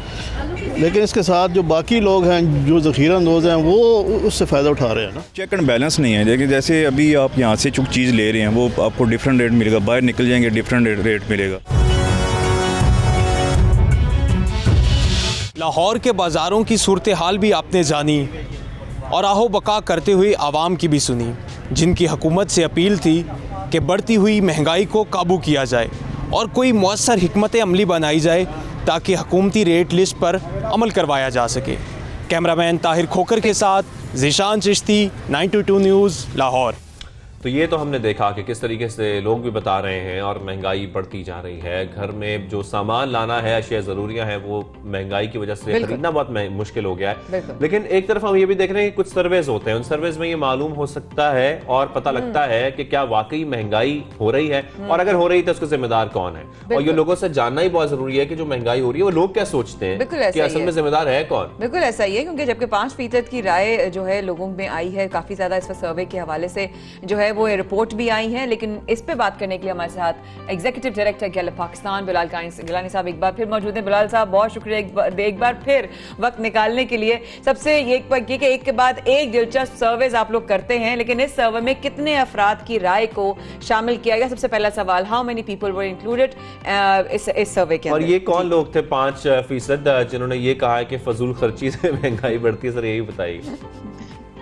लेकिन इसके साथ जो बाकी लोग हैं जो ज़ख़ीरा अंदोज़ हैं वो उससे फ़ायदा उठा रहे हैं ना। चेक एंड बैलेंस नहीं है, लेकिन जैसे अभी आप यहाँ से जो चीज़ ले रहे हैं वो आपको डिफरेंट रेट मिलेगा, बाहर निकल जाएंगे डिफरेंट रेट मिलेगा। लाहौर के बाज़ारों की सूरत हाल भी आपने जानी और आहो बका करते हुए आवाम की भी सुनी, जिनकी हुकूमत से अपील थी कि बढ़ती हुई महंगाई को काबू किया जाए और कोई मौसर हिकमत अमली बनाई जाए ताकि हुकूमती रेट लिस्ट पर अमल करवाया जा सके। कैमरामैन ताहिर खोकर के साथ ज़ीशान चिश्ती, 922 न्यूज़, लाहौर। तो ये तो हमने देखा कि किस तरीके से लोग भी बता रहे हैं और महंगाई बढ़ती जा रही है। घर में जो सामान लाना है, अशिया ज़रूरियाँ हैं, वो महंगाई की वजह से खरीदना बहुत मुश्किल हो गया है। लेकिन एक तरफ हम ये भी देख रहे हैं कि कुछ सर्वेज होते हैं, उन सर्वेज में ये मालूम हो सकता है और पता लगता है कि क्या वाकई महंगाई हो रही है, और अगर हो रही है तो उसका जिम्मेदार कौन है। और ये लोगों से जानना ही बहुत जरूरी है कि जो महंगाई हो रही है वो लोग क्या सोचते हैं कि असल में जिम्मेदार है कौन। बिल्कुल ऐसा ही है, क्योंकि जबकि 5% की राय जो है लोगों में आई है, काफी ज्यादा इस सर्वे के हवाले से जो है वो रिपोर्ट भी आई हैं। लेकिन इस पे बात करने के लिए हमारे साथ executive director Gallup Pakistan Bilal Gilani sahab एक बार फिर मौजूद हैं। बिलाल साहब, बहुत शुक्रिया एक बार फिर वक्त निकालने के लिए। सबसे ये कि एक के बाद एक दिलचस्प सर्वेज आप लोग करते हैं, लेकिन इस सर्वे में कितने अफराद की राय को शामिल किया गया? सबसे पहला सवाल, how many people were included इस सर्वे के अंदर? और ये कौन लोग थे 5% जिन्होंने ये कहा है कि फजूल खर्ची से महंगाई बढ़ती है? सर यही बताइए।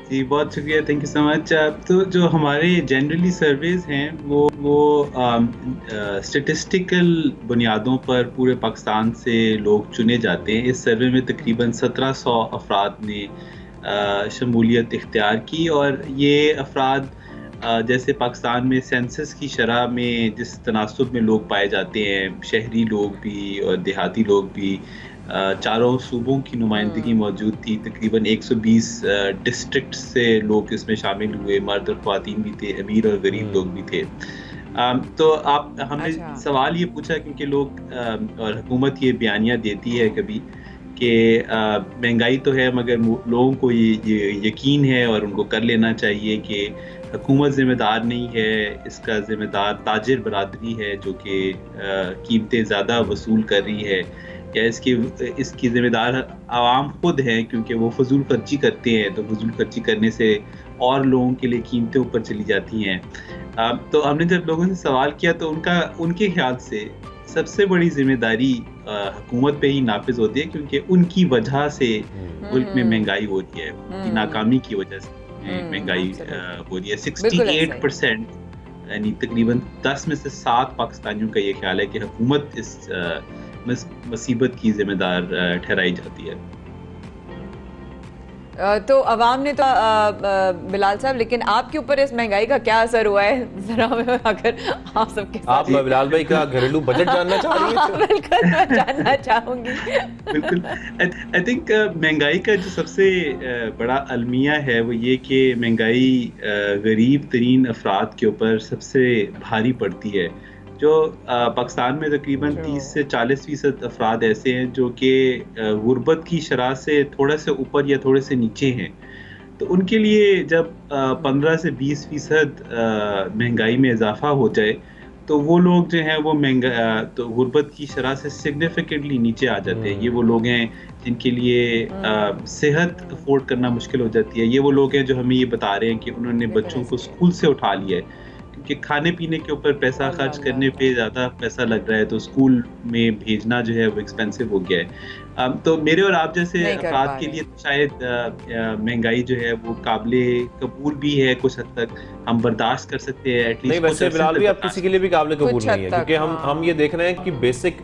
जी बहुत शुक्रिया, थैंक यू सो मच। तो जो हमारे जनरली सर्वेज हैं वो स्टेटिस्टिकल बुनियादों पर पूरे पाकिस्तान से लोग चुने जाते हैं। इस सर्वे में तकरीबन 1700 अफराद ने शमूलियत इख्तियार की, और ये अफराद जैसे पाकिस्तान में सेंसस की शरह में जिस तनासुब में लोग पाए जाते हैं, शहरी लोग भी और देहाती लोग भी, चारों सूबों की नुमाइंदगी मौजूद थी। तकरीबन 120 डिस्ट्रिक्ट से लोग इसमें शामिल हुए, मर्द और ख्वातीन भी थे, अमीर और गरीब लोग भी थे। तो हमने सवाल ये पूछा क्योंकि लोग और हुकूमत ये बयानियाँ देती है कभी कि महंगाई तो है मगर लोगों को ये यकीन है और उनको कर लेना चाहिए कि हुकूमत ज़िम्मेदार नहीं है, इसका ज़िम्मेदार ताजिर बरादरी है जो कि कीमतें ज़्यादा वसूल कर रही है, या इसकी ज़िम्मेदार आवाम खुद हैं क्योंकि वो फजूल खर्ची करते हैं। तो फजूल खर्ची करने से और लोगों के लिए कीमतें ऊपर चली जाती हैं। तो हमने जब लोगों से सवाल किया तो उनके ख्याल से सबसे बड़ी जिम्मेदारी हुकूमत पे ही नाफिज होती है, क्योंकि उनकी वजह से मुल्क में महंगाई हो रही है, उनकी नाकामी की वजह से महंगाई हो रही है। 68% यानी तकरीबन 10 में से 7 पाकिस्तानियों का ये ख्याल है कि हुकूमत इस मुसीबत की जिम्मेदार ठहराई जाती है। तो अवाम ने तो बिलाल साहब, लेकिन आपके ऊपर इस महंगाई का क्या असर हुआ है? जरा अगर आप सबके आप बिलाल भाई का घरेलू बजट जानना चाह रही हैं? बिल्कुल मैं जानना चाहूंगी। बिल्कुल, आई थिंक महंगाई का जो सबसे बड़ा अलमिया है वो ये कि महंगाई गरीब तरीन अफराद के ऊपर सबसे भारी पड़ती है। जो पाकिस्तान में तकरीबन 30 से 40% अफराद ऐसे हैं जो कि गुर्बत की शरह से थोड़ा से ऊपर या थोड़े से नीचे हैं। तो उनके लिए जब 15 से 20% महंगाई में इजाफा हो जाए तो वो लोग जो हैं वो तो गुर्बत की शरह से सिग्निफिकेंटली नीचे आ जाते हैं। ये वो लोग हैं जिनके लिए सेहत अफोर्ड करना मुश्किल हो जाती है। ये वो लोग हैं जो हमें ये बता रहे हैं कि उन्होंने बच्चों को स्कूल से उठा लिया है कि खाने पीने के ऊपर पैसा खर्च करने पे ज़्यादा पैसा लग रहा है, तो स्कूल में भेजना जो है वो एक्सपेंसिव हो गया है। तो मेरे और आप जैसे अफराद के लिए शायद महंगाई जो है वो काबिले कबूल भी है, कुछ हद तक हम बर्दाश्त कर सकते हैं। नहीं, वैसे बिलाल भी आप किसी के लिए भी काबिले कबूल नहीं है, क्योंकि हम ये देख रहे हैं कि बेसिक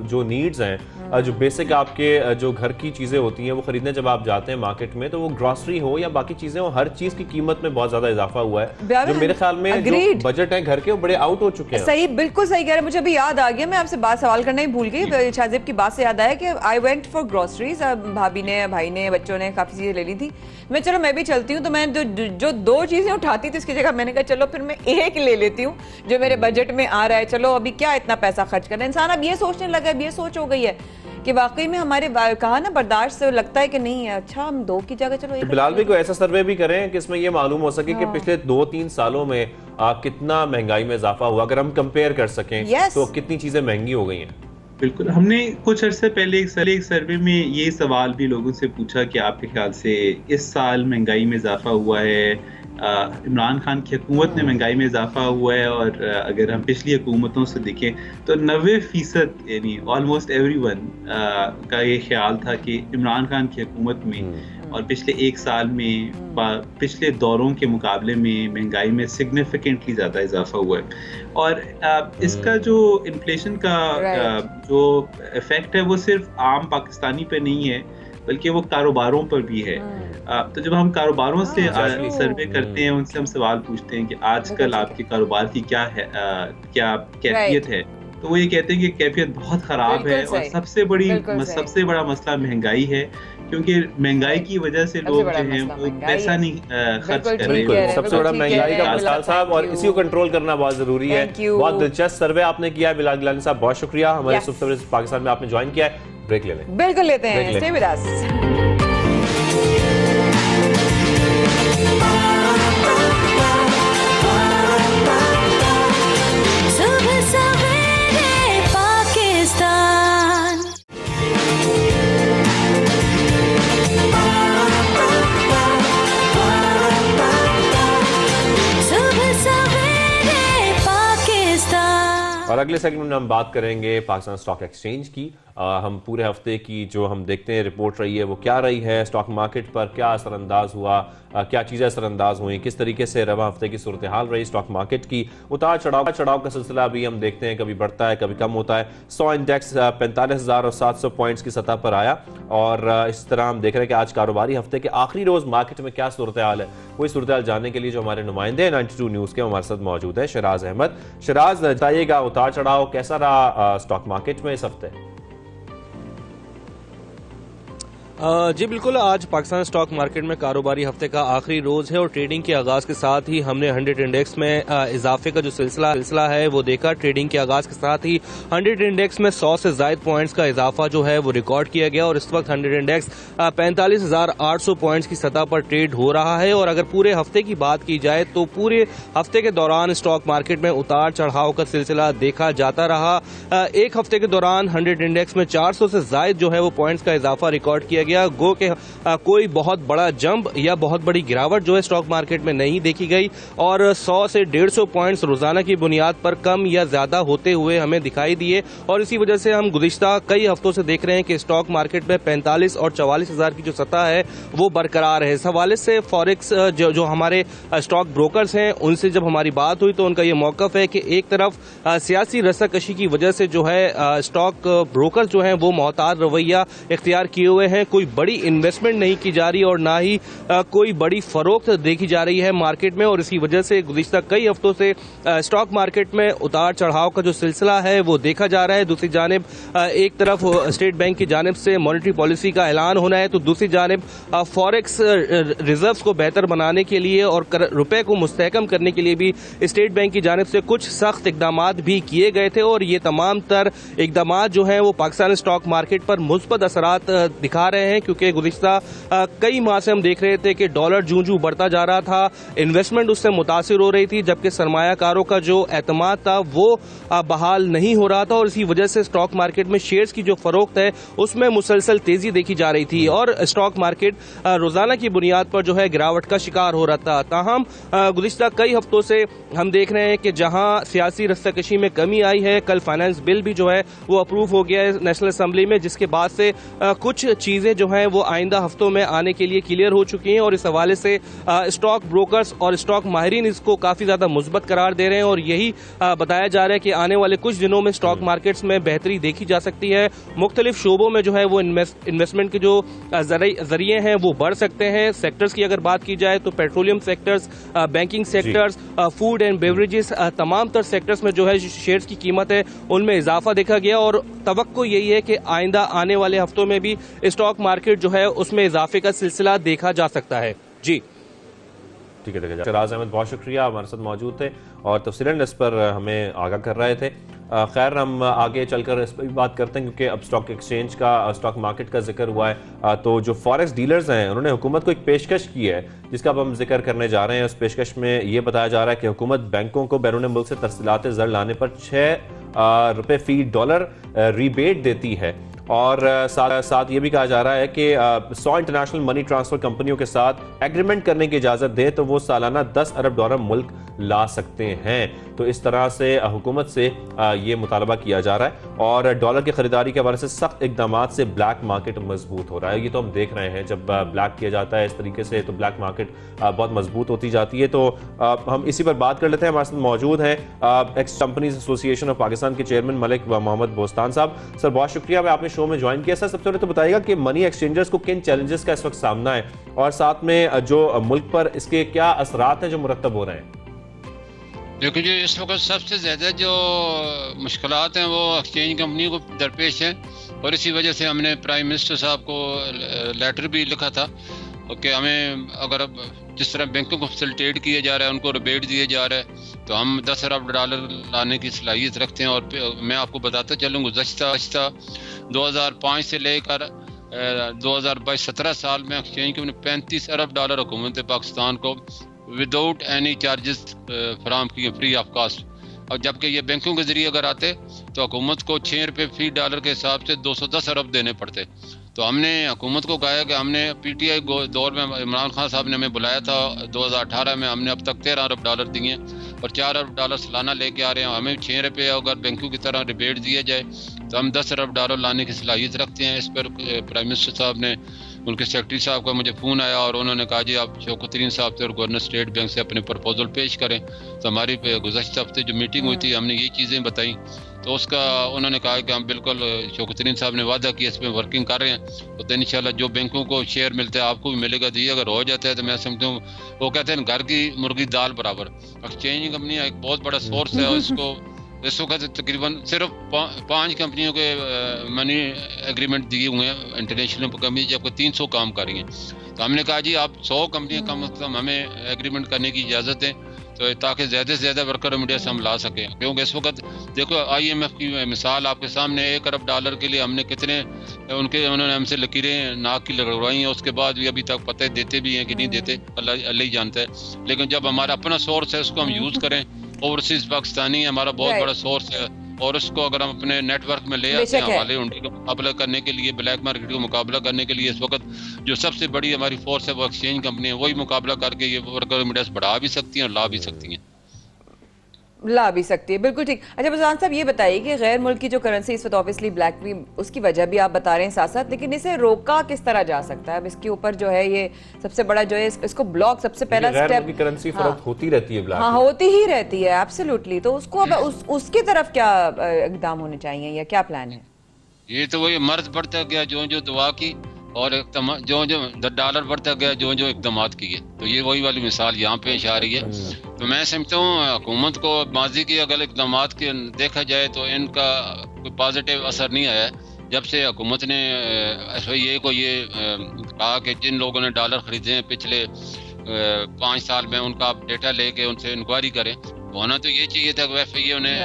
जो नीड्स हैं, जो बेसिक आपके जो घर की चीज़ें होती हैं वो खरीदने जब आप जाते हैं मार्केट में, तो वो ग्रॉसरी हो या बाकी चीज़ें हो, हर चीज़ की कीमत में बहुत ज़्यादा इजाफा हुआ है। जो मेरे ख्याल में जो बजट है घर के वो बड़े आउट हो चुके हैं। सही, बिल्कुल सही कह रहे हैं। मुझे अभी याद आ गया, मैं आपसे बात सवाल करना ही भूल गई। शाहजेब की बात से याद आया कि आई वेंट फॉर ग्रॉसरीज, भाभी ने, भाई ने, बच्चों ने काफ़ी चीज़ें ले ली थी। मैं भी चलती हूँ, तो मैं जो 2 चीज़ें उठाती थी उसकी जगह मैंने कहा चलो फिर मैं एक ले लेती हूँ जो मेरे बजट में आ रहा है। चलो अभी क्या इतना पैसा खर्च करना है। इंसान अब ये सोचने लगा है, अब ये सोच हो गई है कि वाकई में हमारे कहा ना बर्दाश्त से लगता है कि नहीं है, अच्छा हम 2 की जगह चलो 1। बिलाल भी कोई ऐसा सर्वे भी करें कि इसमें ये मालूम हो सके कि पिछले 2-3 सालों में कितना महंगाई में इजाफा हुआ, अगर हम कंपेयर कर सकें तो कितनी चीजें महंगी हो गई हैं। बिल्कुल, हमने कुछ अर्से पहले एक सर्वे में ये सवाल भी लोगों से पूछा कि आपके ख्याल से इस साल महंगाई में इजाफा हुआ है, इमरान खान की हुकूमत ने महंगाई में इजाफा हुआ है, और अगर हम पिछली हुकूमतों से देखें तो 90% यानी ऑलमोस्ट एवरीवन का ये ख्याल था कि इमरान खान की हुकूमत में और पिछले 1 साल में पिछले दौरों के मुकाबले में महंगाई में सिग्निफिकेंटली ज़्यादा इजाफा हुआ है। और इसका जो इन्फ्लेशन का जो इफेक्ट है वो सिर्फ आम पाकिस्तानी पे नहीं है बल्कि वो कारोबारों पर भी है। तो जब हम कारोबारों से सर्वे करते हैं, उनसे हम सवाल पूछते हैं कि आजकल आपके कारोबार की क्या है, क्या कैफियत है, तो वो ये कहते हैं कि कैफियत बहुत ख़राब है और सबसे बड़ा मसला महंगाई है, क्योंकि महंगाई की वजह से लोग जो हैं वो पैसा नहीं खर्च कर रहे हैं। सबसे बड़ा महंगाई का मसला साहब, और इसी को कंट्रोल करना बहुत जरूरी है। बहुत दिलचस्प सर्वे आपने किया है बिलाल गिलानी साहब, बहुत शुक्रिया। हमारे सुबह सवेरे पाकिस्तान में आपने ज्वाइन किया है। ब्रेक ले लें। बिल्कुल लेते हैं, स्टे विद अस। और अगले सेगमेंट में हम बात करेंगे पाकिस्तान स्टॉक एक्सचेंज की। हम पूरे हफ्ते की जो हम देखते हैं रिपोर्ट रही है वो क्या रही है, स्टॉक मार्केट पर क्या असरअंदाज हुआ, क्या चीज़ें असरअंदाज हुई, किस तरीके से रवा हफ्ते की सूरत हाल रही स्टॉक मार्केट की। उतार चढ़ाव का सिलसिला भी हम देखते हैं, कभी बढ़ता है कभी कम होता है। 100 इंडेक्स 45,700 पॉइंट्स की सतह पर आया, और इस तरह हम देख रहे हैं कि आज कारोबारी हफ्ते के आखिरी रोज मार्केट में क्या सूरत हाल है, वही सूरत हाल जानने के लिए जो हमारे नुमाइंदे 92 न्यूज़ के हमारे साथ मौजूद है शराज अहमद। शराज, बताइएगा उतार चढ़ाव कैसा रहा स्टॉक मार्केट में इस हफ्ते? जी बिल्कुल, आज पाकिस्तान स्टॉक मार्केट में कारोबारी हफ्ते का आखिरी रोज है और ट्रेडिंग के आगाज के साथ ही हमने 100 इंडेक्स में इजाफे का जो सिलसिला है वो देखा। ट्रेडिंग के आगाज के साथ ही 100 इंडेक्स में 100 से ज्यादा पॉइंट्स का इजाफा जो है वो रिकॉर्ड किया गया, और इस वक्त 100 इंडेक्स 45,800 पॉइंट्स की सतह पर ट्रेड हो रहा है। और अगर पूरे हफ्ते की बात की जाए तो पूरे हफ्ते के दौरान स्टॉक मार्केट में उतार चढ़ाव का सिलसिला देखा जाता रहा। एक हफ्ते के दौरान 100 इंडेक्स में 400 से ज्यादा जो है वो पॉइंट्स का इजाफा रिकॉर्ड किया गया। गो के कोई बहुत बड़ा जंप या बहुत बड़ी गिरावट जो है स्टॉक मार्केट में नहीं देखी गई, और 100 से 150 पॉइंट्स रोजाना की बुनियाद पर कम या ज्यादा होते हुए हमें दिखाई दिए। और इसी वजह से हम गुज़िश्ता कई हफ्तों से देख रहे हैं कि स्टॉक मार्केट में 45 और 44 हजार की जो सतह है वो बरकरार है। इस हवाले से फॉरेक्स जो हमारे स्टॉक ब्रोकर्स हैं उनसे जब हमारी बात हुई तो उनका ये मौकफ है कि एक तरफ सियासी रस्साकशी की वजह से जो है स्टॉक ब्रोकर जो है वो मोहतात रवैया इख्तियार किए हुए हैं, कोई बड़ी इन्वेस्टमेंट नहीं की जा रही और ना ही कोई बड़ी फरोख्त देखी जा रही है मार्केट में। और इसी वजह से गुज़िश्ता कई हफ्तों से स्टॉक मार्केट में उतार चढ़ाव का जो सिलसिला है वो देखा जा रहा है। दूसरी जानिब एक तरफ स्टेट बैंक की जानिब से मॉनेटरी पॉलिसी का ऐलान होना है, तो दूसरी जानिब फॉरेक्स रिजर्व्स को बेहतर बनाने के लिए और रुपए को मुस्तहकम करने के लिए भी स्टेट बैंक की जानिब से कुछ सख्त इकदाम भी किए गए थे, और ये तमाम तर इकदाम जो हैं वो पाकिस्तान स्टॉक मार्केट पर मुस्बत असरात दिखा रहे हैं, क्योंकि गुज़िश्ता कई माह से हम देख रहे थे कि डॉलर जूं बढ़ता जा रहा था, इन्वेस्टमेंट उससे मुतासिर हो रही थी, जबकि सरमायाकारों का जो एतमाद था वो बहाल नहीं हो रहा था, और इसी वजह से स्टॉक मार्केट में शेयर्स की जो फरोख्त है उसमें मुसलसल तेजी देखी जा रही थी, और स्टॉक मार्केट रोजाना की बुनियाद पर जो है गिरावट का शिकार हो रहा था। ताहम गुज़िश्ता कई हफ्तों से हम देख रहे हैं कि जहां सियासी रस्साकशी में कमी आई है, कल फाइनेंस बिल भी जो है वो अप्रूव हो गया है नेशनल असेंबली में, जिसके बाद से कुछ चीजें जो हैं वो आइंदा हफ्तों में आने के लिए क्लियर हो चुकी हैं, और इस हवाले से स्टॉक ब्रोकर्स और स्टॉक माहिरीन इसको काफी ज्यादा मुस्बत करार दे रहे हैं, और यही बताया जा रहा है कि आने वाले कुछ दिनों में स्टॉक मार्केट्स में बेहतरी देखी जा सकती है। मुख्तलिफ शोबों में जो है वो इन्वेस्टमेंट के जो जरिए हैं वो बढ़ सकते हैं। सेक्टर्स की अगर बात की जाए तो petroleum sectors, banking sectors, food and beverages, तमाम तर सेक्टर्स में जो है शेयर्स की कीमत है उनमें इजाफा देखा गया, और तवक्को यही है कि आइंदा आने वाले हफ्तों में भी स्टॉक मार्केट जो है उसमें इजाफे का सिलसिला देखा जा सकता है। जी ठीक है, शराज अहमद बहुत शुक्रिया, हमारे साथ मौजूद थे और तफसीलन इस पर हमें आगाह कर रहे थे। खैर हम आगे चलकर इस पर भी बात करते हैं, क्योंकि अब स्टॉक एक्सचेंज का, स्टॉक मार्केट का जिक्र हुआ है, तो जो फॉरेक्स डीलर्स हैं उन्होंने हुकूमत को एक पेशकश की है जिसका अब हम जिक्र करने जा रहे हैं। उस पेशकश में ये बताया जा रहा है कि हुकूमत बैंकों को बैरून मुल्क से तरसीलात ज़र लाने पर $6 फी डॉलर रिबेट देती है, और साथ ये भी कहा जा रहा है कि 100 इंटरनेशनल मनी ट्रांसफर कंपनियों के साथ एग्रीमेंट करने की इजाज़त दे तो वो सालाना $10 अरब मुल्क ला सकते हैं। तो इस तरह से हुकूमत से ये मुतालबा किया जा रहा है, और डॉलर की खरीदारी के हवाले से सख्त इकदाम से ब्लैक मार्केट मजबूत हो रहा है। ये तो हम देख रहे हैं, जब ब्लैक किया जाता है इस तरीके से तो ब्लैक मार्केट बहुत मजबूत होती जाती है। तो हम इसी पर बात कर लेते हैं। हमारे साथ मौजूद हैं x companies association of Pakistan के चेयरमैन मलिक मोहम्मद बोस्तान साहब। सर बहुत शुक्रिया, मैं आपने शो में ज्वाइन किया। सर सबसे पहले तो बताइएगा कि मनी एक्सचेंजर्स को किन चैलेंजेस का इस वक्त सामना है, और साथ में जो मुल्क पर इसके क्या असरात हैं जो मुरतब हो रहे हैं। देखो जी, इस वक्त सबसे ज़्यादा जो मुश्किलात हैं वो एक्सचेंज कंपनी को दरपेश हैं, और इसी वजह से हमने प्राइम मिनिस्टर साहब को लेटर भी लिखा था कि हमें अगर जिस तरह बैंकों को फैसिलिटेट किया जा रहा है, उनको रिबेट दिए जा रहा है, तो हम $10 अरब लाने की सलाहियत रखते हैं। और मैं आपको बताता चलूँ, गुज़श्ता 2005 से लेकर 2022-17 साल में एक्सचेंज कंपनी $35 अरब हुकूमत पाकिस्तान को विदाउट एनी चार्जेस फराम किए, फ्री ऑफ कास्ट। और जबकि ये बैंकों के ज़रिए अगर आते तो हुकूमत को $6 फी डॉलर के हिसाब से 210 अरब देने पड़ते। तो हमने हुकूमत को कहा कि हमने PTI दौर में इमरान खान साहब ने हमें बुलाया था 2018 में, हमने अब तक $13 अरब दिए और $4 अरब सालाना लेके आ रहे हैं। हमें $6 अगर बैंकों की तरह रिबेट दिया जाए तो हम $10 अरब लाने की सलाहियत रखते हैं। इस पर प्राइम मिनिस्टर साहब ने, उनके सेक्रेटरी साहब का मुझे फ़ोन आया और उन्होंने कहा जी आप शौकत तरीन साहब से और गवर्नर स्टेट बैंक से अपने प्रपोजल पेश करें। तो हमारी गुज़श्ता हफ्ते जो मीटिंग हुई थी हमने ये चीज़ें बताई, तो उसका उन्होंने कहा कि हम बिल्कुल, शौकत तरीन साहब ने वादा किया इस पर वर्किंग कर रहे हैं। तो इंशाल्लाह जो बैंकों को शेयर मिलता है आपको भी मिलेगा। तो ये अगर हो जाता है तो मैं समझता हूँ, वो कहते हैं घर की मुर्गी दाल बराबर। एक्सचेंज कंपनी एक बहुत बड़ा सोर्स है, और इसको इस वक्त तकरीबन सिर्फ 5 कंपनियों के मनी एग्रीमेंट दिए हुए हैं इंटरनेशनल कंपनी, जबकि 300 काम कर रही हैं। तो हमने कहा जी आप 100 कंपनियां कम से कम हमें एग्रीमेंट करने की इजाज़त दें, तो ताकि ज़्यादा से ज़्यादा वर्कर मीडिया से हम ला सकें। क्योंकि इस वक्त देखो IMF की मिसाल आपके सामने, $1 अरब के लिए हमने कितने उन्होंने हमसे लकीरें नाक की लगवाई हैं, उसके बाद भी अभी तक पता देते भी हैं कि नहीं देते, अल्लाह ही जानता है। लेकिन जब हमारा अपना सोर्स है उसको हम यूज़ करें। ओवरसीज पाकिस्तानी हमारा बहुत बड़ा सोर्स है, और उसको अगर हम अपने नेटवर्क में ले आते हैं हवाले उनके मुकाबला करने के लिए, ब्लैक मार्केट को मुकाबला करने के लिए, इस वक्त जो सबसे बड़ी हमारी फोर्स है वो एक्सचेंज कंपनी है। वही मुकाबला करके ये वर्कर मीडिया बढ़ा भी सकती हैं और ला भी सकती हैं। ला भी सकती है, बिल्कुल ठीक। अच्छा बजान साहब ये बताइए कि गैर मुल्क की जो करेंसी इस वक्त ऑब्वियसली ब्लैक भी, उसकी वजह भी आप बता रहे हैं साथ साथ, लेकिन इसे रोका किस तरह जा सकता है? अब इसके ऊपर जो है ये सबसे बड़ा जो है इसको ब्लॉक, सबसे पहला स्टेप, करेंसी फरोख्त होती रहती है ब्लैक, हाँ होती ही रहती है एब्सोल्युटली। तो उसको अब उसकी तरफ क्या इकदाम होने चाहिए या क्या प्लान है? ये तो वही मर्ज बढ़ता गया जो जो दुआ की, और जो जो डॉलर बढ़ता गया जो जो इकदाम किए। तो ये वही वाली मिसाल यहाँ पेश आ रही है। तो मैं समझता हूँ हुकूमत को माजी की अगर इकदाम के देखा जाए तो इनका कोई पॉजिटिव असर नहीं आया। जब से हुकूमत ने SIA को ये कहा कि जिन लोगों ने डॉलर खरीदे हैं पिछले 5 साल में, उनका आप डेटा लेके उनसे इंक्वायरी करें। होना तो ये चाहिए था कि FIA उन्हें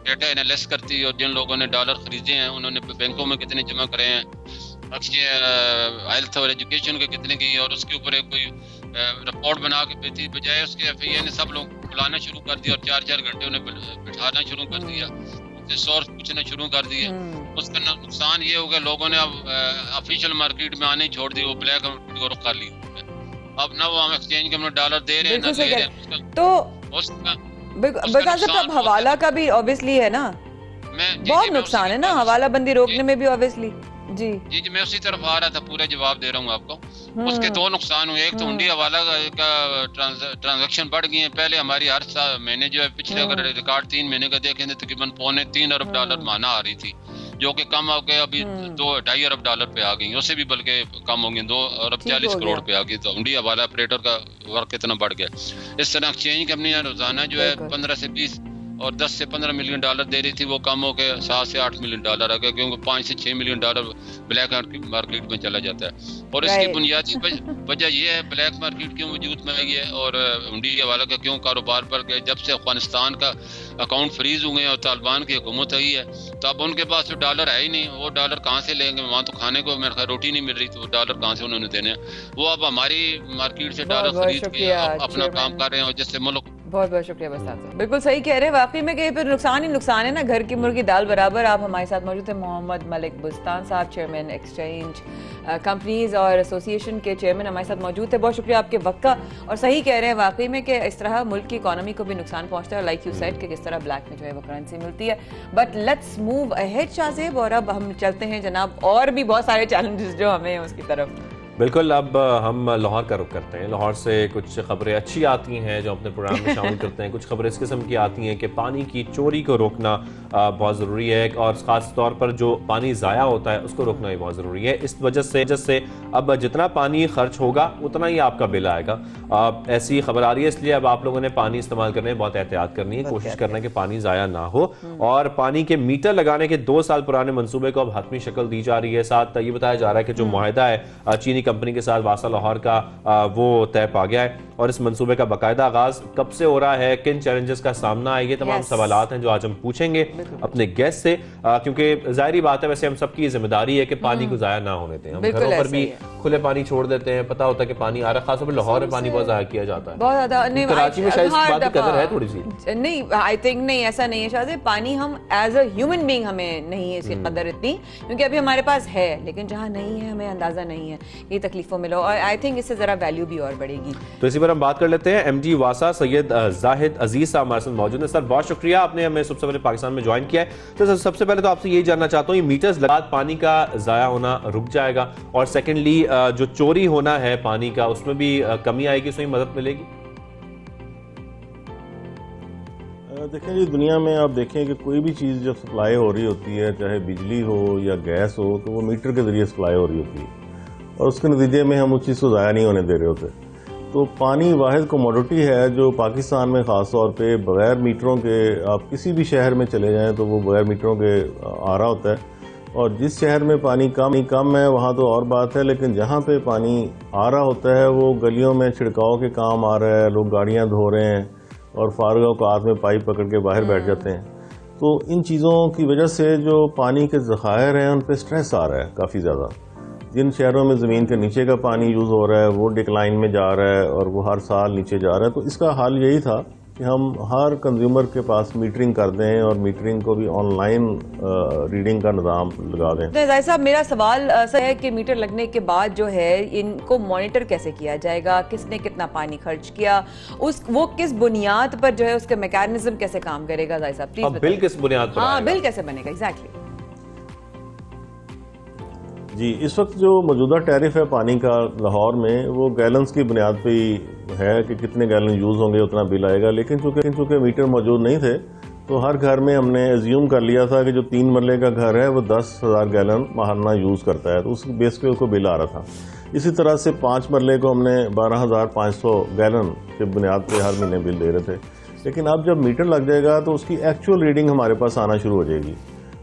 डेटा एनालिसिस करती और जिन लोगों ने डॉलर खरीदे हैं उन्होंने बैंकों में कितने जमा करे हैं, हेल्थ और एजुकेशन के कितने की, और उसके ऊपर एक कोई रिपोर्ट बना के देती। बजाय उसके FIA ने सब लोग बुलाना शुरू कर दिया और 4-4 घंटे उन्हें बिठाना शुरू कर दिया, उनसे सोर्स पूछना शुरू कर दिया। उसका नुकसान ये हो गया, लोगों ने अब ऑफिशियल मार्केट में आने छोड़ दी, वो ब्लैक मार्केट को रुख कर ली। अब ना वो हम एक्सचेंज के डॉलर दे रहे हैं ना ले रहे हैं, तो उसका सब हवाला का भी ऑब्वियसली है ना, बहुत नुकसान है ना हवाला बंदी रोकने में भी ऑब्वियसली। जी जी जी मैं उसी तरफ आ रहा था, पूरा जवाब दे रहा हूँ आपको। उसके 2 नुकसान हुए। एक तो हुंडी हवाला का ट्रांजैक्शन बढ़ गई है। पहले हमारी हर महीने जो है, पिछले अगर रिकॉर्ड 3 महीने का देखें तो तकरीबन $3 अरब माना आ रही थी, जो कि कम हो गए अभी $2.5 अरब पे आ गई, उससे भी बल्कि कम होंगे, $2.40 करोड़ पे आ गई। तो हुंडी हवाला ऑपरेटर का वर्क कितना बढ़ गया। इस तरह एक्सचेंज कंपनियां रोजाना जो है 15 से 20 और 10 से $15 मिलियन दे रही थी, वो कम हो गए $7 से $8 मिलियन आ गए, क्योंकि $5 से $6 मिलियन ब्लैक मार्केट में चला जाता है। और इसकी बुनियादी वजह यह है ब्लैक मार्केट क्यों वजूद में आई है और हुंडी हवाला का क्यों कारोबार बढ़ गया। जब से अफगानिस्तान का अकाउंट फ्रीज हुए हैं और तालिबान की हुकूमत आई है तो अब उनके पास तो डॉलर है ही नहीं, वो डॉलर कहाँ से लेंगे, वहाँ तो खाने को मेरे ख्याल रोटी नहीं मिल रही, तो वो डॉलर कहाँ से उन्होंने देने हैं। वो अब हमारी मार्केट से डॉलर खरीद के अपना काम कर रहे हैं और जिससे मुल्क। बहुत बहुत शुक्रिया बस साहब, बिल्कुल सही कह रहे हैं। वाकई में कहीं पर नुकसान ही नुकसान है ना, घर की मुर्गी दाल बराबर। आप हमारे साथ मौजूद हैं मोहम्मद मलिक बुस्तान साहब, चेयरमैन एक्सचेंज कंपनीज और एसोसिएशन के चेयरमैन हमारे साथ मौजूद थे। बहुत शुक्रिया आपके वक्त का। और सही कह रहे हैं वाकई में कि इस तरह मुल्क की इकोनॉमी को भी नुकसान पहुंचता है, और लाइक यू सेड कि किस तरह ब्लैक में जो है वो करेंसी मिलती है। But let's move ahead Shahzeb, और अब हम चलते हैं जनाब और भी बहुत सारे चैलेंजेस जो हमें हैं उसकी तरफ। बिल्कुल, अब हम लाहौर का रुख करते हैं। लाहौर से कुछ खबरें अच्छी आती हैं जो अपने प्रोग्राम में शामिल करते हैं, कुछ खबरें इस किस्म की आती हैं कि पानी की चोरी को रोकना बहुत ज़रूरी है, और ख़ास तौर पर जो पानी ज़ाया होता है उसको रोकना भी बहुत ज़रूरी है। इस वजह से अब जितना पानी खर्च होगा उतना ही आपका बिल आएगा। ऐसी खबर आ रही है, इसलिए अब आप लोगों ने पानी इस्तेमाल करने में बहुत एहतियात करनी है, कोशिश करना है कि पानी ज़ाया ना हो। और पानी के मीटर लगाने के 2 साल पुराने मनसूबे को अब हतमी शक्ल दी जा रही है। साथ ये बताया जा रहा है कि जो मुआहदा है चीनी कंपनी के साथ वासा लाहौर का, वो तय पा गया है, और इस मंसूबे का बाकायदा आगाज कब से हो रहा है, किन चैलेंजेस का सामना है, ये तमाम सवालात हैं जो आज हम पूछेंगे अपने गेस्ट से, क्योंकि जाहिर बात है वैसे हम सबकी जिम्मेदारी है कि पानी को जाया ना होने दें। हम घरों पर भी खुले पानी छोड़ देते हैं, पता होता है कि पानी आ रहा है, खासतौर पर लाहौर में पानी बहुत जाया किया जाता है, बहुत ज्यादा। कराची में शायद इस बात की कदर है थोड़ी सी, नहीं आई थिंक नहीं, ऐसा नहीं है शायद। पानी हम एज अ ह्यूमन बीइंग हमें नहीं है इसकी कदर इतनी, क्योंकि अभी हमारे पास है, लेकिन जहाँ नहीं है हमें अंदाजा नहीं है ये तकलीफों में लो, और आई थिंक इससे जरा वैल्यू भी और बढ़ेगी। तो इसी पर हम बात कर लेते हैं। एमडी वासा सैयद जाहिद अजीज साहब हमारे साथ मौजूद हैं। सर बहुत शुक्रिया, आपने हमें सबसे पहले पाकिस्तान में ज्वाइन किया है। तो सबसे पहले तो आपसे यही जानना चाहता हूँ, ये मीटर्स लगातार पानी का जाया होना रुक जाएगा, और सेकेंडली जो चोरी होना है पानी का उसमें भी कमी आएगी, उसमें मदद मिलेगी? देखें जी, दुनिया में आप देखें कि कोई भी चीज़ जब सप्लाई हो रही होती है, चाहे बिजली हो या गैस हो, तो वो मीटर के ज़रिए सप्लाई हो रही होती है, और उसके नतीजे में हम उस चीज़ को ज़ाया नहीं होने दे रहे होते। तो पानी वाहिद कमोडिटी है जो पाकिस्तान में ख़ास तौर पे बग़ैर मीटरों के, आप किसी भी शहर में चले जाएं तो वो बग़ैर मीटरों के आ रहा होता है। और जिस शहर में पानी कम है वहाँ तो और बात है, लेकिन जहाँ पे पानी आ रहा होता है वो गलियों में छिड़काव के काम आ रहा है, लोग गाड़ियाँ धो रहे हैं और फारग औकात में पाइप पकड़ के बाहर बैठ जाते हैं। तो इन चीज़ों की वजह से जो पानी के ज़खायर हैं उन पर स्ट्रेस आ रहा है काफ़ी ज़्यादा। जिन शहरों में ज़मीन के नीचे का पानी यूज़ हो रहा है वो डिक्लाइन में जा रहा है और वो हर साल नीचे जा रहा है। तो इसका हल यही था कि हम हर कंज्यूमर के पास मीटरिंग कर दें, और मीटरिंग को भी ऑनलाइन रीडिंग का निज़ाम लगा दें। जाहिर साहब, मेरा सवाल है कि मीटर लगने के बाद जो है इनको मॉनिटर कैसे किया जाएगा, किसने कितना पानी खर्च किया, वो किस बुनियाद पर जो है उसका मैकेनिज्म कैसे काम करेगा? जाहिर साहब प्लीज, बिल किस बुनियाद पर? हाँ, बिल कैसे बनेगा एग्जैक्टली? जी, इस वक्त जो मौजूदा टैरिफ है पानी का लाहौर में, वो गैलन्स की बुनियाद पे ही है कि कितने गैलन यूज़ होंगे उतना बिल आएगा। लेकिन चूँकि मीटर मौजूद नहीं थे तो हर घर में हमने एज्यूम कर लिया था कि जो 3 मरले का घर है वो 10,000 गैलन माहाना यूज़ करता है, तो उस बेस पे उसको बिल आ रहा था। इसी तरह से 5 मरले को हमने 12,500 गैलन के बुनियाद पे हर महीने बिल दे रहे थे। लेकिन अब जब मीटर लग जाएगा तो उसकी एक्चुअल रीडिंग हमारे पास आना शुरू हो जाएगी,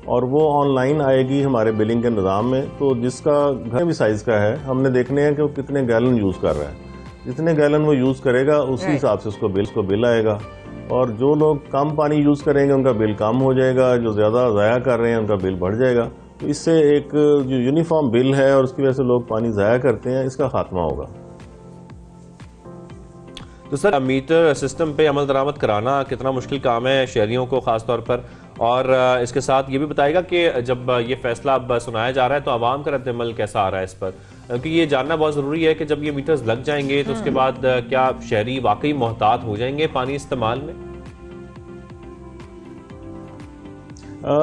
और वो ऑनलाइन आएगी हमारे बिलिंग के निज़ाम में। तो जिसका घर भी साइज़ का है, हमने देखने हैं कि वो कितने गैलन यूज़ कर रहा है, जितने गैलन वो यूज़ करेगा उसी हिसाब से उसको बिल आएगा। और जो लोग कम पानी यूज़ करेंगे उनका बिल कम हो जाएगा, जो ज़्यादा ज़ाया कर रहे हैं उनका बिल बढ़ जाएगा। तो इससे एक जो यूनिफॉर्म बिल है और उसकी वजह से लोग पानी ज़ाया करते हैं, इसका खात्मा होगा। तो सर, मीटर सिस्टम पे अमल दरामद कराना कितना मुश्किल काम है शहरियों को खास तौर पर, और इसके साथ ये भी बताएगा कि जब ये फैसला अब सुनाया जा रहा है तो आवाम का रद्द-ए-अमल कैसा आ रहा है इस पर, क्योंकि ये जानना बहुत ज़रूरी है कि जब ये मीटर्स लग जाएंगे तो उसके बाद क्या शहरी वाकई मोहतात हो जाएंगे पानी इस्तेमाल में?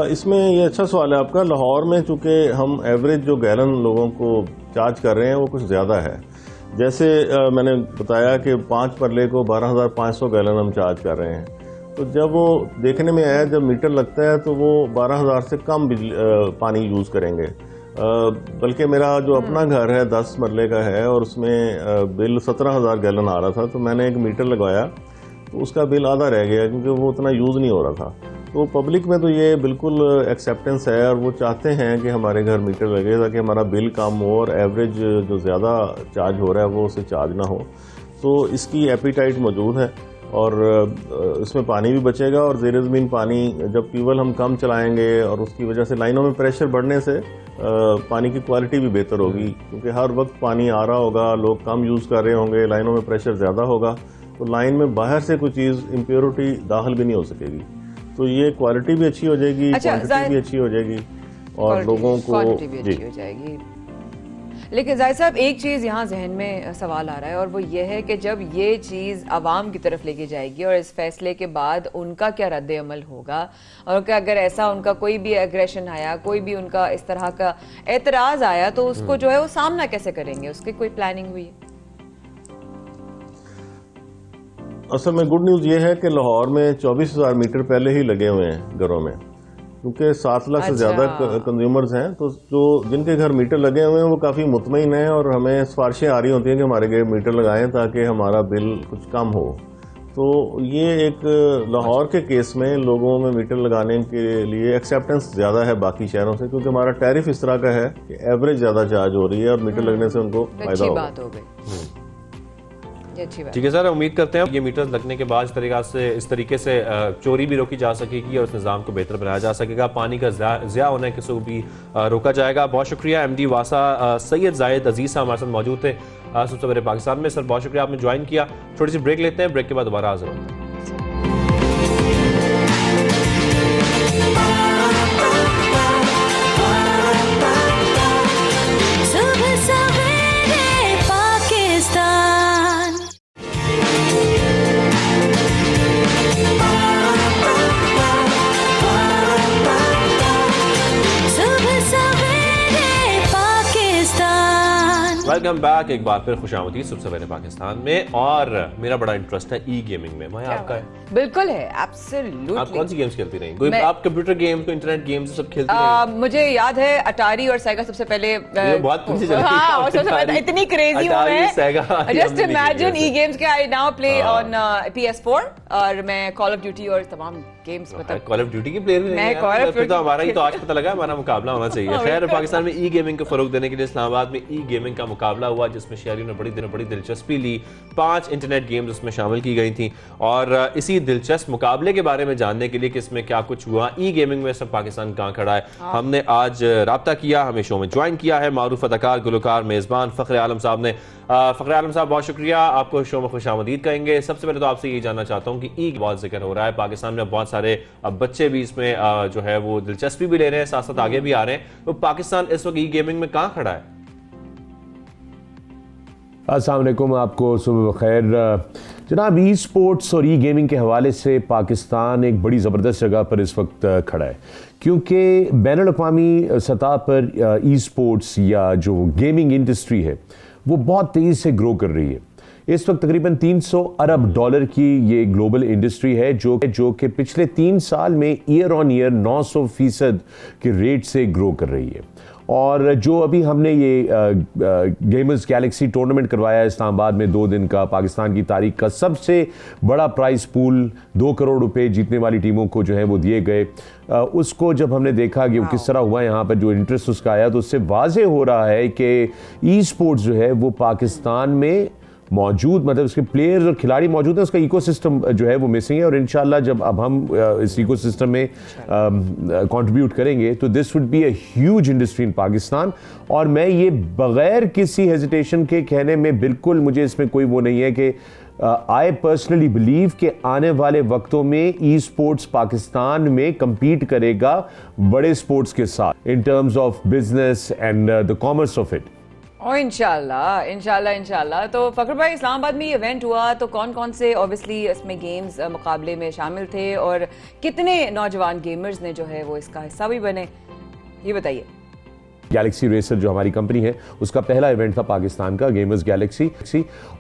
इसमें ये अच्छा सवाल है आपका। लाहौर में चूँकि हम एवरेज जो गैलन लोगों को चार्ज कर रहे हैं वो कुछ ज़्यादा है। जैसे मैंने बताया कि 5 मरले को 12,500 गैलन हम चार्ज कर रहे हैं, तो जब वो देखने में आया, जब मीटर लगता है तो वो 12,000 से कम पानी यूज़ करेंगे। बल्कि मेरा जो अपना घर है 10 मरले का है और उसमें बिल 17,000 गैलन आ रहा था, तो मैंने एक मीटर लगवाया तो उसका बिल आधा रह गया क्योंकि वो उतना यूज़ नहीं हो रहा था। तो पब्लिक में तो ये बिल्कुल एक्सेप्टेंस है और वो चाहते हैं कि हमारे घर मीटर लगे ताकि हमारा बिल कम हो और एवरेज जो ज़्यादा चार्ज हो रहा है वो उसे चार्ज ना हो। तो इसकी एपिटाइट मौजूद है और इसमें पानी भी बचेगा और ज़ेर ज़मीन पानी जब ट्यूबवेल हम कम चलाएंगे और उसकी वजह से लाइनों में प्रेशर बढ़ने से पानी की क्वालिटी भी बेहतर होगी, क्योंकि हर वक्त पानी आ रहा होगा, लोग कम यूज़ कर रहे होंगे, लाइनों में प्रेशर ज़्यादा होगा, तो लाइन में बाहर से कोई चीज़ इम्प्योरिटी दाखिल भी नहीं हो सकेगी। तो ये क्वालिटी भी अच्छी हो जाएगी, क्वांटिटी भी अच्छी हो जाएगी और लोगों को क्वालिटी भी अच्छी हो जाएगी। लेकिन जाहिर साहब एक चीज़ यहाँ जहन में सवाल आ रहा है और वो ये है कि जब ये चीज़ आवाम की तरफ लेके जाएगी और इस फैसले के बाद उनका क्या रद्द अमल होगा और कि अगर ऐसा उनका कोई भी एग्रेशन आया, कोई भी उनका इस तरह का एतराज़ आया तो उसको जो है वो सामना कैसे करेंगे, उसकी कोई प्लानिंग हुई है? असल में गुड न्यूज़ ये है कि लाहौर में 24,000 मीटर पहले ही लगे हुए हैं घरों में, क्योंकि 7 लाख से ज़्यादा कंज्यूमर्स हैं। तो जो जिनके घर मीटर लगे हुए हैं वो काफ़ी मुतमईन हैं और हमें सिफारिशें आ रही होती हैं कि हमारे घर मीटर लगाएं ताकि हमारा बिल कुछ कम हो। तो ये एक लाहौर के केस में लोगों में मीटर लगाने के लिए एक्सेप्टेंस ज़्यादा है बाकी शहरों से, क्योंकि हमारा टैरिफ इस तरह का है कि एवरेज ज़्यादा चार्ज हो रही है और मीटर लगने से उनको फायदा होगा। ठीक है सर, उम्मीद करते हैं ये मीटर्स लगने के बाद इस तरीके से चोरी भी रोकी जा सकेगी और इस निज़ाम को बेहतर बनाया जा सकेगा, पानी का ज़िया होने किसी को भी रोका जाएगा। बहुत शुक्रिया MD वासा सैयद जायद अजीज़ साहब हमारे साथ मौजूद थे सबसे पहले पाकिस्तान में। सर बहुत शुक्रिया, आपने ज्वाइन किया। थोड़ी सी ब्रेक लेते हैं, ब्रेक के बाद दोबारा हाजिर होते हैं। वेलकम बैक, एक बार फिर खुशामदीद सुबह सवेरे पाकिस्तान में। और मेरा बड़ा इंटरेस्ट है ई गेमिंग में। मैं आपका है? बिल्कुल है, एब्सोल्युटली। आप कौन सी गेम्स खेलती रही? आप कंप्यूटर गेम्स को इंटरनेट गेम्स सब खेलती हैं? मुझे याद है अटारी और सेगा सबसे पहले बहुत पीछे चली गई। इतनी क्रेजी हूं मैं। जस्ट इमेजिन ई गेम्स के I now play on PS4 और मैं कॉल ऑफ ड्यूटी और तमाम गेम्स मतलब कॉल ऑफ ड्यूटी की प्लेयर भी नहीं है। फिर तो हमारा ही तो आज पता लगा हमारा मुकाबला होना चाहिए। खैर, पाकिस्तान में ई गेमिंग को फरोग देने के लिए इस्लामाबाद में ई गेमिंग का मुकाबला हुआ जिसमें शहरियों ने बड़ी दिलचस्पी ली। 5 इंटरनेट गेम्स उसमें शामिल की गई थी और इसी दिलचस्प मुकाबले के बारे में जानने के लिए कि इसमें क्या कुछ हुआ, ई गेमिंग में सब पाकिस्तान कहाँ खड़ा है, हमने आज राब्ता किया, हमें शो में ज्वाइन किया है मारूफ अदाकार गुलकार मेज़बान फ़ख्र आलम साहब ने। फ़ख्र आलम साहब बहुत शुक्रिया, आपको शो में खुशामदीद कहेंगे। सबसे पहले तो आपसे ये जानना चाहता हूँ कि ई बहुत जिक्र हो रहा है पाकिस्तान में, बहुत सारे बच्चे भी इसमें जो है वो दिलचस्पी भी ले रहे हैं, साथ साथ आगे भी आ रहे हैं। तो पाकिस्तान इस वक्त ई गेमिंग में कहाँ खड़ा है? अस्सलाम वालेकुम, आपको सुबह बखैर जनाब। ई स्पोर्ट्स और ई गेमिंग के हवाले से पाकिस्तान एक बड़ी ज़बरदस्त जगह पर इस वक्त खड़ा है, क्योंकि बैनुल-अक़वामी सतह पर ई स्पोर्ट्स या जो गेमिंग इंडस्ट्री है वो बहुत तेज़ी से ग्रो कर रही है। इस वक्त तकरीबन 300 अरब डॉलर की ये ग्लोबल इंडस्ट्री है जो कि पिछले 3 साल में ईयर ऑन ईयर 900% के रेट से ग्रो कर रही है। और जो अभी हमने ये गेमर्स गैलेक्सी टूर्नामेंट करवाया इस्लामाबाद में 2 दिन का, पाकिस्तान की तारीख का सबसे बड़ा प्राइस पूल 2 करोड़ रुपए जीतने वाली टीमों को जो है वो दिए गए। उसको जब हमने देखा कि वो किस तरह हुआ, यहाँ पर जो इंटरेस्ट उसका आया, तो उससे वाज़े हो रहा है कि ई स्पोर्ट्स जो है वो पाकिस्तान में मौजूद, मतलब उसके प्लेयर्स और खिलाड़ी मौजूद हैं, उसका इकोसिस्टम जो है वो मिसिंग है। और इंशाल्लाह जब अब हम इस इकोसिस्टम में कंट्रीब्यूट करेंगे तो this would be a huge industry in Pakistan. और मैं ये बगैर किसी हेजिटेशन के कहने में बिल्कुल, मुझे इसमें कोई वो नहीं है कि आई पर्सनली बिलीव कि आने वाले वक्तों में ई स्पोर्ट्स पाकिस्तान में compete करेगा बड़े स्पोर्ट्स के साथ in terms of business and the commerce of it. और इंशाल्लाह। तो फ़ख्र भाई, इस्लामाबाद में ये इवेंट हुआ तो कौन कौन से ऑब्वियसली इसमें गेम्स मुकाबले में शामिल थे और कितने नौजवान गेमर्स ने जो है वो इसका हिस्सा भी बने, ये बताइए। गैलेक्सी रेसर जो हमारी कंपनी है उसका पहला इवेंट था पाकिस्तान का, गेमर्स गैलेक्सी,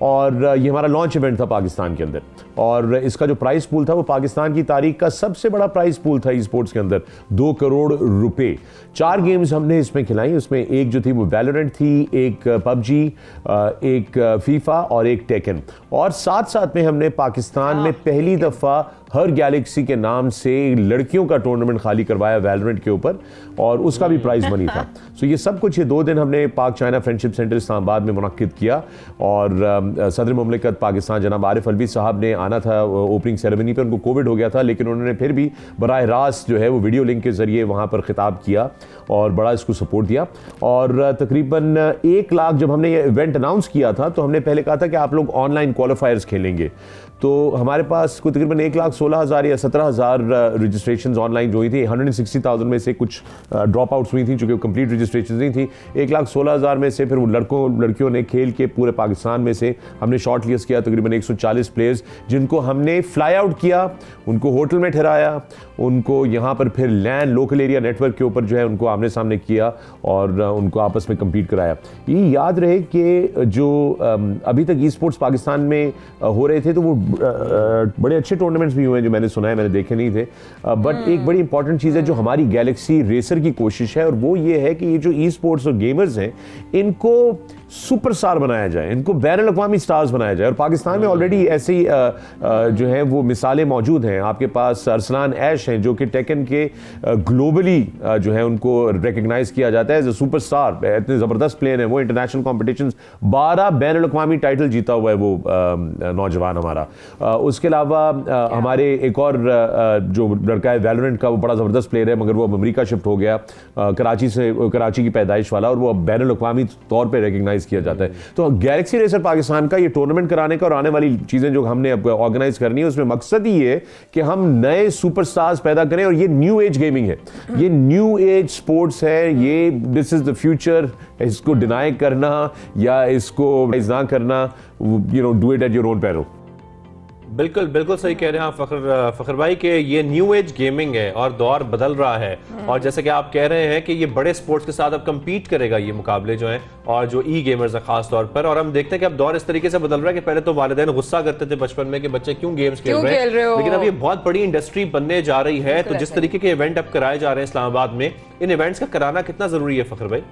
और ये हमारा लॉन्च इवेंट था पाकिस्तान के अंदर। और इसका जो प्राइस पूल था वो पाकिस्तान की तारीख का सबसे बड़ा प्राइस पूल था ई स्पोर्ट्स के अंदर, 2 करोड़ रुपए। 4 गेम्स हमने इसमें खिलाई, उसमें एक जो थी वो वैलोरेंट थी, एक पबजी, एक फीफा और एक टेकन। और साथ साथ में हमने पाकिस्तान में पहली दफ़ा हर गैलेक्सी के नाम से लड़कियों का टूर्नामेंट खाली करवाया वैलोरेंट के ऊपर, और उसका भी प्राइज मनी था। सो ये सब कुछ ये 2 दिन हमने पाक चाइना फ्रेंडशिप सेंटर इस्लामाबाद में मुनक्किद किया, और सदर मुमलिकत पाकिस्तान जनाब आरिफ अलवी साहब ने आना था ओपनिंग सेरेमनी पे, उनको कोविड हो गया था, लेकिन उन्होंने फिर भी बराह रास्त जो है वो वीडियो लिंक के ज़रिए वहाँ पर खिताब किया और बड़ा इसको सपोर्ट दिया। और तकरीबन 1 लाख जब हमने ये इवेंट अनाउंस किया था तो हमने पहले कहा था कि आप लोग ऑनलाइन क्वालिफायर्स खेलेंगे, तो हमारे पास कोई तकरीबन 1,16,000 या 17,000 रजिस्ट्रेशन ऑनलाइन जो हुई थी। 160,000 में से कुछ ड्रॉप आउट्स हुई थी चूँकि कंप्लीट रजिस्ट्रेशन नहीं थी। 1,16,000 में से फिर लड़कियों ने खेल के पूरे पाकिस्तान में से हमने शॉर्ट लिस्ट किया तकरीबन 140 प्लेयर्स, जिनको हमने फ्लाई आउट किया, उनको होटल में ठहराया, उनको यहाँ पर फिर लैंड लोकल एरिया नेटवर्क के ऊपर जो है उनको आमने सामने किया और उनको आपस में कम्पीट कराया। ये याद रहे कि जो अभी तक ई स्पोर्ट्स पाकिस्तान में हो रहे थे तो वो बड़े अच्छे टूर्नामेंट्स भी हुए हैं जो मैंने सुना है, मैंने देखे नहीं थे, बट एक बड़ी इंपॉर्टेंट चीज़ है जो हमारी गैलेक्सी रेसर की कोशिश है, और वो ये है कि ये जो ई स्पोर्ट्स और गेमर्स हैं इनको सुपरस्टार बनाया जाए, इनको बैनुल अक़वामी स्टार्स बनाया जाए। और पाकिस्तान में ऑलरेडी ऐसी जो है वो मिसालें मौजूद हैं। आपके पास अरसलान ऐश हैं जो कि टेकन के ग्लोबली जो है उनको रिकग्नाइज किया जाता है एज अ सुपरस्टार, इतने ज़बरदस्त प्लेयर हैं वो। इंटरनेशनल कॉम्पिटिशंस 12 बैनुल अक़वामी टाइटल जीता हुआ है वो नौजवान हमारा। उसके अलावा हमारे एक और जो लड़का है वैलोरेंट का, वो बड़ा ज़बरदस्त प्लेयर है मगर वो अमेरिका शिफ्ट हो गया, कराची की पैदाइश वाला, और वो अब बैनुल अक़वामी तौर पर रिकग्नाइज किया जाता है। तो गैलेक्सी रेसर पाकिस्तान का ये टूर्नामेंट कराने का और आने वाली चीजें जो हमने अब ऑर्गेनाइज करनी है उसमें मकसद ही है कि हम नए सुपरस्टार्स पैदा करें। और ये न्यू एज गेमिंग है, ये न्यू एज स्पोर्ट्स है, ये दिस इज द फ्यूचर। इसको डिनाई करना या इसको ना करना, do it at your own पैरो। बिल्कुल बिल्कुल सही कह रहे हैं आप फखर भाई कि ये न्यू एज गेमिंग है और दौर बदल रहा है, और जैसे कि आप कह रहे हैं कि ये बड़े स्पोर्ट्स के साथ अब compete करेगा ये मुकाबले जो हैं और जो ई गेमर्स हैं खास तौर पर। और हम देखते हैं कि अब दौर इस तरीके से बदल रहा है कि पहले तो वालिदैन गुस्सा करते थे बचपन में कि बच्चे क्यों गेम्स खेल रहे हैं, लेकिन अब ये बहुत बड़ी इंडस्ट्री बनने जा रही है। तो जिस तरीके के इवेंट अब कराए जा रहे हैं इस्लामाबाद में, इन इवेंट्स का कराना कितना जरूरी है फखर भाई?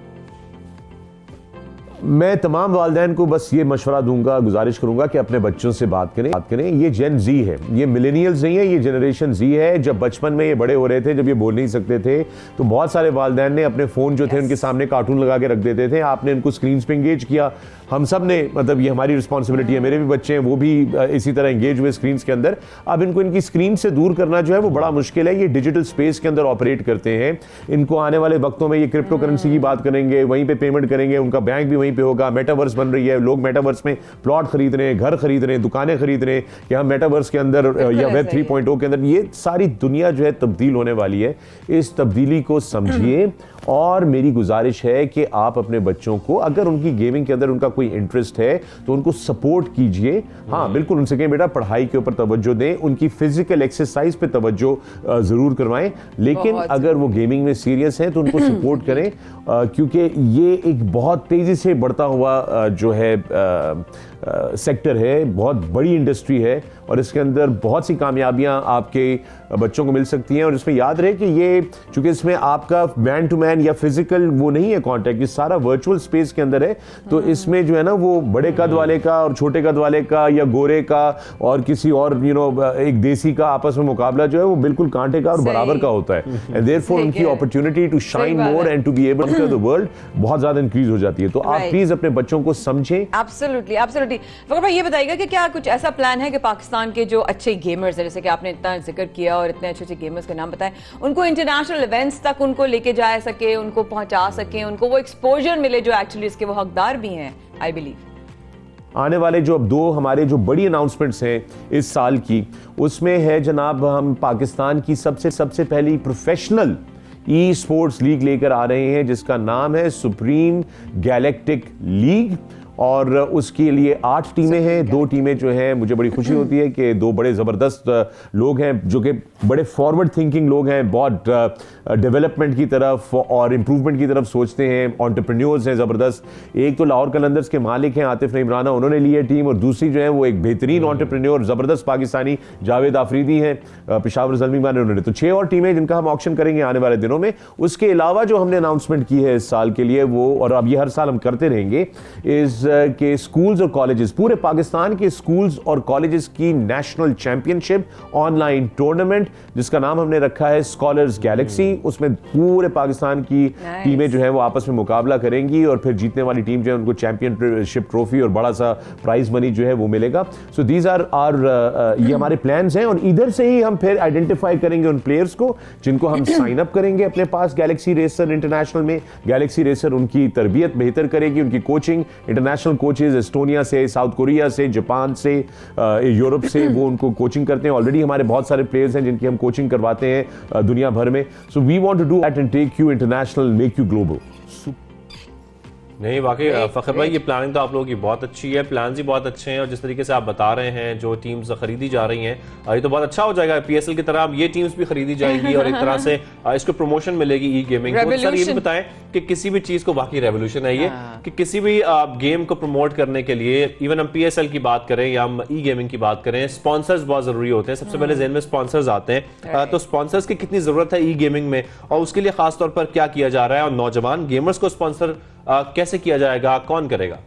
मैं तमाम वालिदैन को बस ये मशवरा दूंगा, गुजारिश करूंगा कि अपने बच्चों से बात करें। ये जेन जी है, ये मिलेनियल्स नहीं है, ये जनरेशन जी है। जब बचपन में ये बड़े हो रहे थे, जब ये बोल नहीं सकते थे, तो बहुत सारे वालिदैन ने अपने फ़ोन जो थे उनके सामने कार्टून लगा के रख देते थे। आपने इनको स्क्रीन पे इंगेज किया, हम सब ने, मतलब ये हमारी रिस्पॉन्सिबिलिटी है, मेरे भी बच्चे हैं वो भी इसी तरह इंगेज हुए स्क्रीन के अंदर। अब इनको इनकी स्क्रीन से दूर करना जो है वो बड़ा मुश्किल है। ये डिजिटल स्पेस के अंदर ऑपरेट करते हैं, इनको आने वाले वक्तों में ये क्रिप्टो करेंसी की बात करेंगे, वहीं पे पेमेंट करेंगे, उनका बैंक भी वहीं पे होगा। मेटावर्स बन रही है, लोग मेटावर्स में प्लॉट खरीद रहे हैं, घर खरीद रहे हैं, दुकानें खरीद रहे हैं, कि हम मेटावर्स के अंदर या वेब 3.0 के अंदर ये सारी दुनिया जो है तब्दील होने वाली है। इस तब्दीली को समझिए, और मेरी गुजारिश है कि आप अपने बच्चों को, अगर उनकी गेमिंग के अंदर उनका कोई इंटरेस्ट है तो उनको सपोर्ट कीजिए। हाँ बिल्कुल, उनसे कहें बेटा पढ़ाई के ऊपर तवज्जो दें, उनकी फिजिकल एक्सरसाइज पे तवज्जो जरूर करवाएं, लेकिन अगर वो गेमिंग में सीरियस है तो उनको सपोर्ट करें, क्योंकि ये एक बहुत तेजी से बढ़ता हुआ जो है सेक्टर है, बहुत बड़ी इंडस्ट्री है, और इसके अंदर बहुत सी कामयाबियां आपके बच्चों को मिल सकती हैं। और इसमें याद रहे कि ये, चूंकि इसमें आपका मैन टू मैन या फिजिकल वो नहीं है कांटेक्ट, ये सारा वर्चुअल स्पेस के अंदर है, तो इसमें जो है ना वो बड़े कद वाले का और छोटे कद वाले का या गोरे का और किसी और एक देसी का आपस में मुकाबला जो है वो बिल्कुल कांटे का और बराबर का होता है। एंड देयरफॉर उनकी opportunity to shine more and to be able to the world बहुत ज्यादा इंक्रीज हो जाती है। तो आप प्लीज अपने बच्चों को समझें। एब्सोल्युटली फखर भाई, ये बताइएगा कि क्या कुछ ऐसा प्लान है कि पाकिस्तान के जो अच्छे गेमर्स हैं, जैसे कि आपने इतना जिक्र किया और इतने अच्छे गेमर्स के नाम बताए, उनको इंटरनेशनल इवेंट्स तक उनको लेके जा सके, उनको पहुंचा सके, उनको वो एक्सपोजर मिले जो एक्चुअली इसके वो हकदार भी हैं? आई बिलीव आने वाले जो अब 2 हमारे जो बड़ी अनाउंसमेंट्स हैं इस साल की, उसमें है जनाब हम पाकिस्तान की सबसे पहली प्रोफेशनल ई स्पोर्ट्स लीग लेकर आ रहे हैं, जिसका नाम है सुप्रीम गैलेक्टिक लीग। और उसके लिए 8 टीमें हैं, 2 टीमें जो हैं, मुझे बड़ी खुशी होती है कि 2 बड़े ज़बरदस्त लोग हैं जो कि बड़े फॉरवर्ड थिंकिंग लोग हैं, बहुत डेवलपमेंट की तरफ और इम्प्रूवमेंट की तरफ सोचते हैं, एंटरप्रेन्योर्स हैं ज़बरदस्त। एक तो लाहौर कलंदर्स के मालिक हैं आतिफ नईम राना, उन्होंने ली है टीम, और दूसरी जो है वो एक बेहतरीन एंटरप्रेन्योर ज़बरदस्त पाकिस्तानी जावेद आफरीदी हैं, पेशावर ज़ल्मी में उन्होंने। तो 6 और टीमें जिनका हम ऑक्शन करेंगे आने वाले दिनों में। उसके अलावा जो हमने अनाउंसमेंट की है इस साल के लिए वो, और अब ये हर साल हम करते रहेंगे, इज़ के स्कूल्स और कॉलेजेस, पूरे पाकिस्तान के स्कूल्स और कॉलेजेस की नेशनल चैंपियनशिप ऑनलाइन टूर्नामेंट जिसका नाम हमने रखा है स्कॉलर्स गैलेक्सी। उसमें पूरे पाकिस्तान की टीमें जो है वो आपस में मुकाबला करेंगी और फिर जीतने वाली टीम जो है उनको चैंपियनशिप ट्रॉफी और बड़ा सा प्राइज मनी जो है वो मिलेगा। सो दीज आर ये हमारे प्लान्स हैं, और इधर से ही हम फिर आइडेंटिफाई करेंगे उन प्लेयर्स को जिनको हम साइन अप करेंगे अपने पास गैलेक्सी रेसर इंटरनेशनल में। गैलेक्सी रेसर उनकी तरबियत बेहतर करेगी, उनकी कोचिंग, इंटरनेशनल कोचेज एस्टोनिया से, साउथ कोरिया से, जापान से, यूरोप से, वो उनको कोचिंग करते हैं। ऑलरेडी हमारे बहुत सारे प्लेयर्स हैं जिनकी हम कोचिंग करवाते हैं दुनिया भर में। So we want to do that and take you international, make you global. नहीं, वाकई फ़खर भाई ये प्लानिंग तो आप लोगों की बहुत अच्छी है, प्लान्स ही बहुत अच्छे हैं, और जिस तरीके से आप बता रहे हैं जो टीम्स खरीदी जा रही हैं ये तो बहुत अच्छा हो जाएगा। PSL की तरह अब ये टीम्स भी खरीदी जाएगी और एक तरह से इसको प्रमोशन मिलेगी ई गेमिंग को। सर ये भी बताएं कि किसी भी चीज़ को, वाकई रेवोल्यूशन है ये, कि किसी भी गेम को प्रमोट करने के लिए, इवन हम PSL की बात करें या हम ई गेमिंग की बात करें, स्पॉन्सर्स बहुत ज़रूरी होते हैं। सबसे पहले ज़हन में स्पॉन्सर्स आते हैं, तो स्पॉन्सर्स की कितनी ज़रूरत है ई गेमिंग में, और उसके लिए खासतौर पर क्या किया जा रहा है, और नौजवान गेमर्स को स्पॉन्सर कैसे किया जाएगा, कौन करेगा?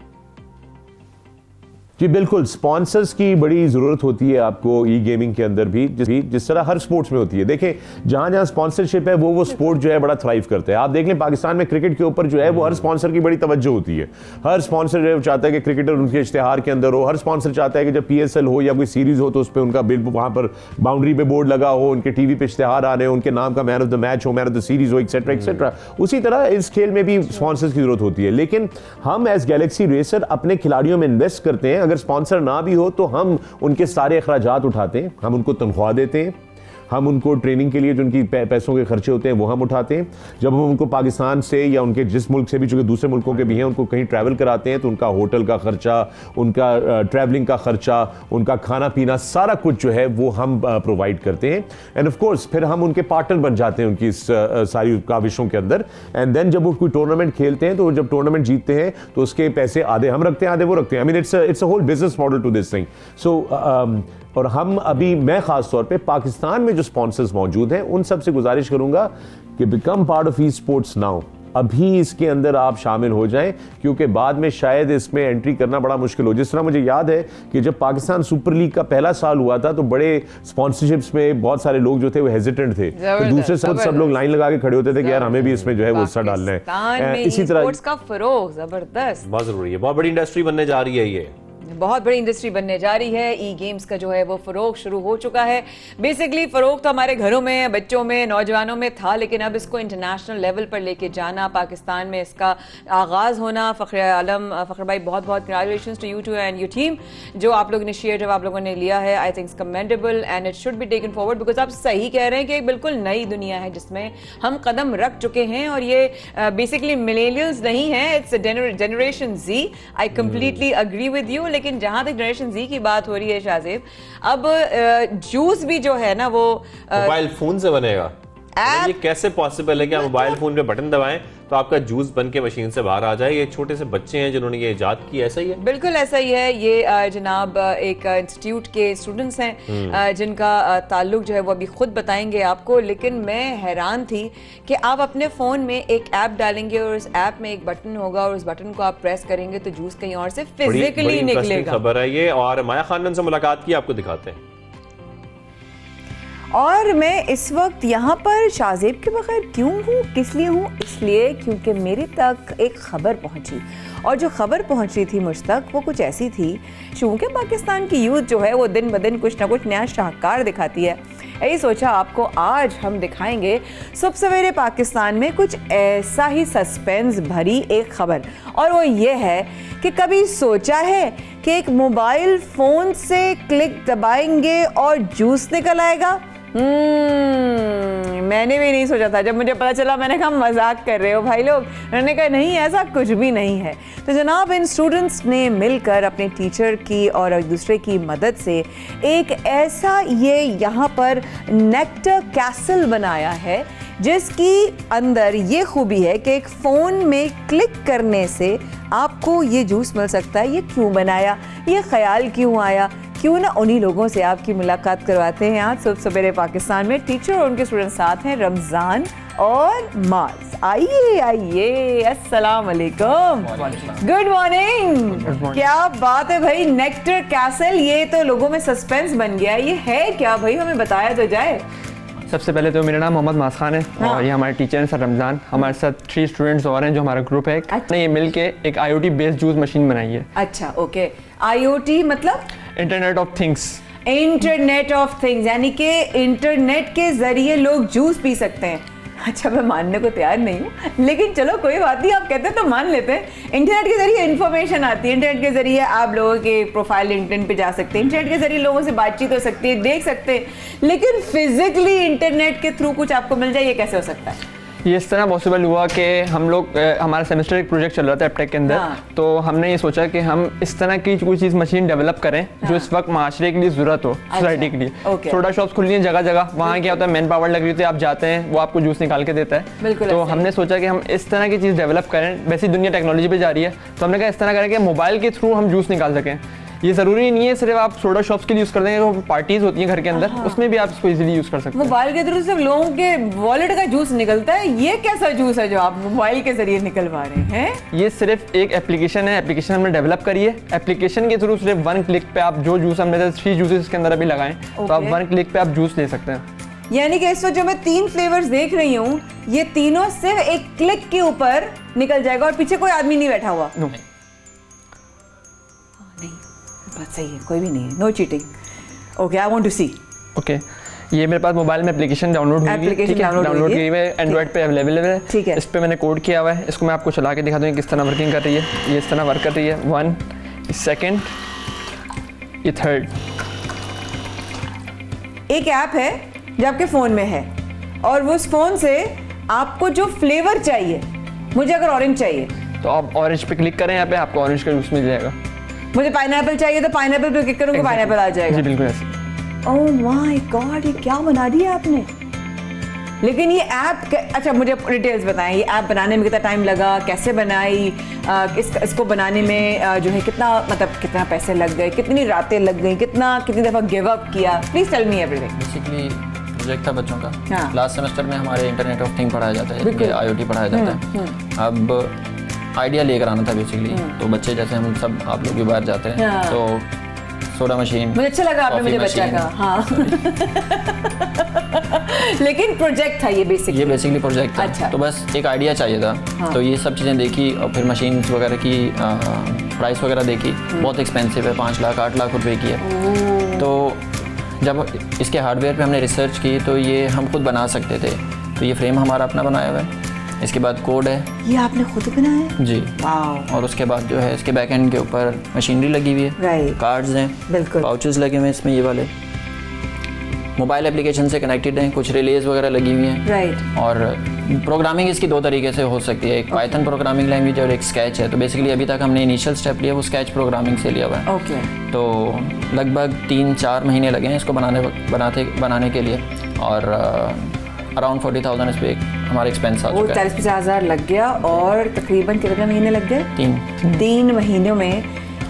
जी बिल्कुल, स्पॉन्सर्स की बड़ी ज़रूरत होती है आपको ई गेमिंग के अंदर भी, जिस तरह हर स्पोर्ट्स में होती है। देखें, जहाँ जहाँ स्पॉन्सरशिप है वो स्पोर्ट जो है बड़ा थ्राइव करता है। आप देख लें पाकिस्तान में क्रिकेट के ऊपर जो है वो हर स्पॉन्सर की बड़ी तवज्जो होती है। हर स्पॉन्सर जो है चाहता है कि क्रिकेटर उनके इश्तिहार के अंदर हो। हर स्पॉन्सर चाहता है कि जब PSL हो या कोई सीरीज़ हो तो उस पर उनका बिल, वहाँ पर बाउंड्री पे बोर्ड लगा हो, उनके TV पे इश्तिहार आ रहे हो, उनके नाम का मैन ऑफ द मैच हो, मैन ऑफ द सीरीज़ हो, एक्सेट्रा एक्सेट्रा। उसी तरह इस खेल में भी स्पॉन्सर्स की जरूरत होती है। लेकिन हम एज गैलेक्सी रेसर अपने खिलाड़ियों में इन्वेस्ट करते हैं। अगर स्पॉन्सर ना हो तो हम उनके सारे अखराजात उठाते हैं, हम उनको तनख्वाह देते हैं, हम उनको ट्रेनिंग के लिए जो उनकी पैसों के खर्चे होते हैं वो हम उठाते हैं। जब हम उनको पाकिस्तान से या उनके जिस मुल्क से भी, जो दूसरे मुल्कों के भी हैं, उनको कहीं ट्रैवल कराते हैं तो उनका होटल का खर्चा, उनका ट्रैवलिंग का खर्चा, उनका खाना पीना, सारा कुछ जो है वो हम प्रोवाइड करते हैं। एंड ऑफ कोर्स फिर हम उनके पार्टनर बन जाते हैं उनकी इस सारी काविशों के अंदर। एंड देन जब वो कोई टूर्नामेंट खेलते हैं तो जब टूर्नामेंट जीतते हैं तो उसके पैसे आधे हम रखते हैं, आधे वो रखते हैं। I mean it's a whole business model to this thing. So और हम अभी, मैं खास तौर पे पाकिस्तान में जो स्पॉन्सर्स मौजूद हैं उन सब से गुजारिश करूंगा कि become part of e sports now. अभी इसके अंदर आप शामिल हो जाएं, क्योंकि बाद में शायद इसमें एंट्री करना बड़ा मुश्किल हो। जिस तरह मुझे याद है कि जब पाकिस्तान सुपर लीग का पहला साल हुआ था तो बड़े स्पॉन्सरशिप्स में बहुत सारे लोग जो थे वो हेजिटेंट थे, तो दूसरे सब लोग लाइन लगा के खड़े होते थे कि यार हमें भी इसमें जो है वो हिस्सा डालना है। इसी तरह स्पोर्ट्स का फरोग जबरदस्त, बहुत जरूरी है, बहुत बड़ी इंडस्ट्री बनने जा रही है, ये बहुत बड़ी इंडस्ट्री बनने जा रही है। ई गेम्स का जो है वो फरोग शुरू हो चुका है। बेसिकली फरोग तो हमारे घरों में, बच्चों में, नौजवानों में था, लेकिन अब इसको इंटरनेशनल लेवल पर लेके जाना, पाकिस्तान में इसका आगाज होना। फखर भाई, बहुत बहुत congratulations to you too and your team. जो आप लोग इनिशिएटिव आप लोगों ने लिया है, I think commendable and it should be taken forward, because आप सही कह रहे हैं कि एक बिल्कुल नई दुनिया है जिसमें हम कदम रख चुके हैं, और ये बेसिकली मिलेनियल्स नहीं है, it's generation Z। I completely agree with you. लेकिन जहां तक जनरेशन Z की बात हो रही है शाहजेब, अब जूस भी जो है ना वो मोबाइल फोन से बनेगा। ये कैसे पॉसिबल है कि आप मोबाइल फोन पे बटन दबाएं तो आपका जूस बन के मशीन से बाहर आ जाए? ये छोटे से बच्चे हैं जिन्होंने ये इजाद की, ऐसा ही है? बिल्कुल ऐसा ही है। ये जनाब एक इंस्टीट्यूट के स्टूडेंट्स हैं जिनका ताल्लुक जो है वो अभी खुद बताएंगे आपको। लेकिन मैं हैरान थी कि आप अपने फोन में एक ऐप डालेंगे और उस ऐप में एक बटन होगा और उस बटन को आप प्रेस करेंगे तो जूस कहीं और से फिजिकली निकलेगा। खबर है ये, और माया खानन से मुलाकात की, आपको दिखाते हैं। और मैं इस वक्त यहाँ पर शाहजेब के बगैर क्यों हूँ, किस लिए हूँ? इसलिए क्योंकि मेरे तक एक खबर पहुँची, और जो खबर पहुँच रही थी मुझ तक वो कुछ ऐसी थी। चूँकि पाकिस्तान की यूथ जो है वो दिन ब दिन कुछ ना कुछ नया शाहकार दिखाती है, यही सोचा आपको आज हम दिखाएंगे सुबह सवेरे पाकिस्तान में कुछ ऐसा ही सस्पेंस भरी एक खबर। और वो ये है कि कभी सोचा है कि एक मोबाइल फ़ोन से क्लिक दबाएंगे और जूस निकल आएगा? मैंने भी नहीं सोचा था, जब मुझे पता चला मैंने कहा मजाक कर रहे हो भाई लोग। उन्होंने कहा नहीं ऐसा कुछ भी नहीं है। तो जनाब इन स्टूडेंट्स ने मिलकर अपने टीचर की और एक दूसरे की मदद से एक ऐसा ये यहाँ पर नेक्टर कैसल बनाया है जिसकी अंदर ये खूबी है कि एक फ़ोन में क्लिक करने से आपको ये जूस मिल सकता है। ये क्यों बनाया, ये ख्याल क्यों आया, क्यों ना उन्हीं लोगों से आपकी मुलाकात करवाते हैं। आज सुबह सवेरे पाकिस्तान में टीचर और उनके स्टूडेंट साथ हैं, रमज़ान और माज। आइए आइए, अस्सलाम वालेकुम, गुड मॉर्निंग। क्या बात है भाई, नेक्टर कैसल, ये तो लोगों में सस्पेंस बन गया। ये है क्या भाई, हमें बताया तो जाए। सबसे पहले तो मेरा नाम मोहम्मद मास खान है। हाँ। और ये हमारे टीचर हैं सर रमज़ान। हमारे साथ 3 स्टूडेंट्स और हैं जो हमारा ग्रुप है। अच्छा। ये मिल के एक IoT बेस्ड जूस मशीन बनाई है। अच्छा ओके, IoT मतलब internet of things. Internet of things यानी कि इंटरनेट के जरिए लोग जूस पी सकते हैं। अच्छा मैं मानने को तैयार नहीं हूँ, लेकिन चलो कोई बात नहीं, आप कहते हैं तो मान लेते हैं। इंटरनेट के जरिए इंफॉर्मेशन आती है, इंटरनेट के जरिए आप लोगों के प्रोफाइल लिंक्डइन पे जा सकते हैं, इंटरनेट के जरिए लोगों से बातचीत हो सकती है, देख सकते हैं, लेकिन फिजिकली इंटरनेट के थ्रू कुछ आपको मिल जाए, ये कैसे हो सकता है? ये इस तरह पॉसिबल हुआ कि हम लोग हमारा सेमेस्टर एक प्रोजेक्ट चल रहा था एपटेक के अंदर। हाँ। तो हमने ये सोचा कि हम इस तरह की कोई चीज़ मशीन डेवलप करें। हाँ। जो इस वक्त माशरे के लिए ज़रूरत हो, सोसाइटी के लिए। सोडा शॉप्स खुली हैं जगह जगह, वहाँ क्या होता है मैन पावर लग रही होती है, आप जाते हैं वो आपको जूस निकाल के देता है। तो हमने सोचा कि हम इस तरह की चीज़ डेवलप करें। वैसे दुनिया टेक्नोलॉजी पर जा रही है, तो हमने कहा इस तरह करें कि मोबाइल के थ्रू हम जूस निकाल सकें। ये ज़रूरी नहीं है सिर्फ आप सोडा शॉप्स के लिए यूज़ कर देंगे, वो पार्टीज होती हैं घर के अंदर, उसमें भी आप इसको इजीली यूज़ कर सकते हैं। मोबाइल के थ्रू सिर्फ लोगों के वॉलेट का जूस निकलता है, ये कैसा जूस है जो आप मोबाइल के जरिए निकलवा रहे हैं? ये सिर्फ एक एप्लीकेशन है, एप्लीकेशन हमने डेवलप करी है। एप्लीकेशन के थ्रू सिर्फ 1 क्लिक पे आप जो जूस हमने 3 जूसेस के अंदर अभी लगाएं, तो आप 1 क्लिक पे आप जूस ले सकते हैं। यानी कि इस वक्त जो मैं 3 फ्लेवर्स देख रही हूँ, ये तीनों सिर्फ एक क्लिक के ऊपर निकल जाएगा और पीछे कोई आदमी नहीं बैठा हुआ। बात सही है, कोई भी नहीं है, no cheating. Okay, I want to see. Okay, ये मेरे पास मोबाइल में एप्लीकेशन डाउनलोड हुई है, ठीक है, डाउनलोड की है, एंड्रॉइड पे अवेलेबल है, ठीक है। इस पे मैंने कोड किया हुआ है, इसको मैं आपको चला के दिखा दूँ किस तरह वर्किंग कर रही है। ये इस तरह वर्क कर रही है, 1, सेकंड, ये 3rd। एक ऐप है जो आपके फ़ोन में है और वो उस फ़ोन से आपको जो फ्लेवर चाहिए, मुझे अगर ऑरेंज चाहिए तो आप ऑरेंज पे क्लिक करें, यहाँ पे आपको ऑरेंज का जूस मिल जाएगा। मुझे पाइनएप्पल चाहिए तो पाइनएप्पल पे क्लिक करूंगा, पाइनएप्पल आ जाएगा। जी बिल्कुल ऐसे। ओह माय गॉड, ये क्या बना दिया आपने। लेकिन ये ऐप, अच्छा मुझे डिटेल्स बताएं, ये ऐप बनाने में कितना टाइम लगा, कैसे बनाई, इसको बनाने में जो है कितना, मतलब कितना पैसे लग गए, कितनी रातें लग गई, कितनी दफ़ा गिव अप किया? Please tell me everything. Basically project था बच्चों का। हाँ। लास्ट सेमेस्टर में हमारे इंटरनेट ऑफ थिंग पढ़ाया जाता है, IoT पढ़ाया जाता है। अब आइडिया लेकर आना था बेसिकली। तो बच्चे जैसे हम सब आप लोग भी बाहर जाते हैं, तो सोडा मशीन, मुझे अच्छा लगा आपने मुझे बच्चा का, हाँ। लेकिन प्रोजेक्ट था ये बेसिकली प्रोजेक्ट था। अच्छा। तो बस एक आइडिया चाहिए था। हाँ। तो ये सब चीज़ें देखी और फिर मशीन वगैरह की प्राइस वगैरह देखी, बहुत एक्सपेंसिव है, 5 लाख 8 लाख रुपए की है। तो जब इसके हार्डवेयर पे हमने रिसर्च की तो ये हम खुद बना सकते थे। तो ये फ्रेम हमारा अपना बनाया हुआ है, इसके बाद कोड है, ये आपने खुद बनाया है? जी। वाव। और उसके बाद जो है इसके बैक एंड के ऊपर मशीनरी लगी हुई है, कार्ड्स हैं, बिल्कुल, पाउचेस लगे हुए हैं इसमें, ये वाले मोबाइल एप्लीकेशन से कनेक्टेड हैं, कुछ रिलेज वगैरह लगी हुई हैं। राइट। और प्रोग्रामिंग इसकी 2 तरीके से हो सकती है, एक पाइथन प्रोग्रामिंग लैंग्वेज और एक स्केच है। तो बेसिकली अभी तक हमने इनिशियल स्टेप लिया वो स्केच प्रोग्रामिंग से लिया हुआ है। ओके। तो लगभग 3-4 महीने लगे हैं इसको बनाने के लिए, और अराउंड 40,000 इस पर हमारा एक्सपेंस आ चुका है। 40-50 हज़ार लग गया। और तकरीबन कितने महीने लग गए? 3 महीनों में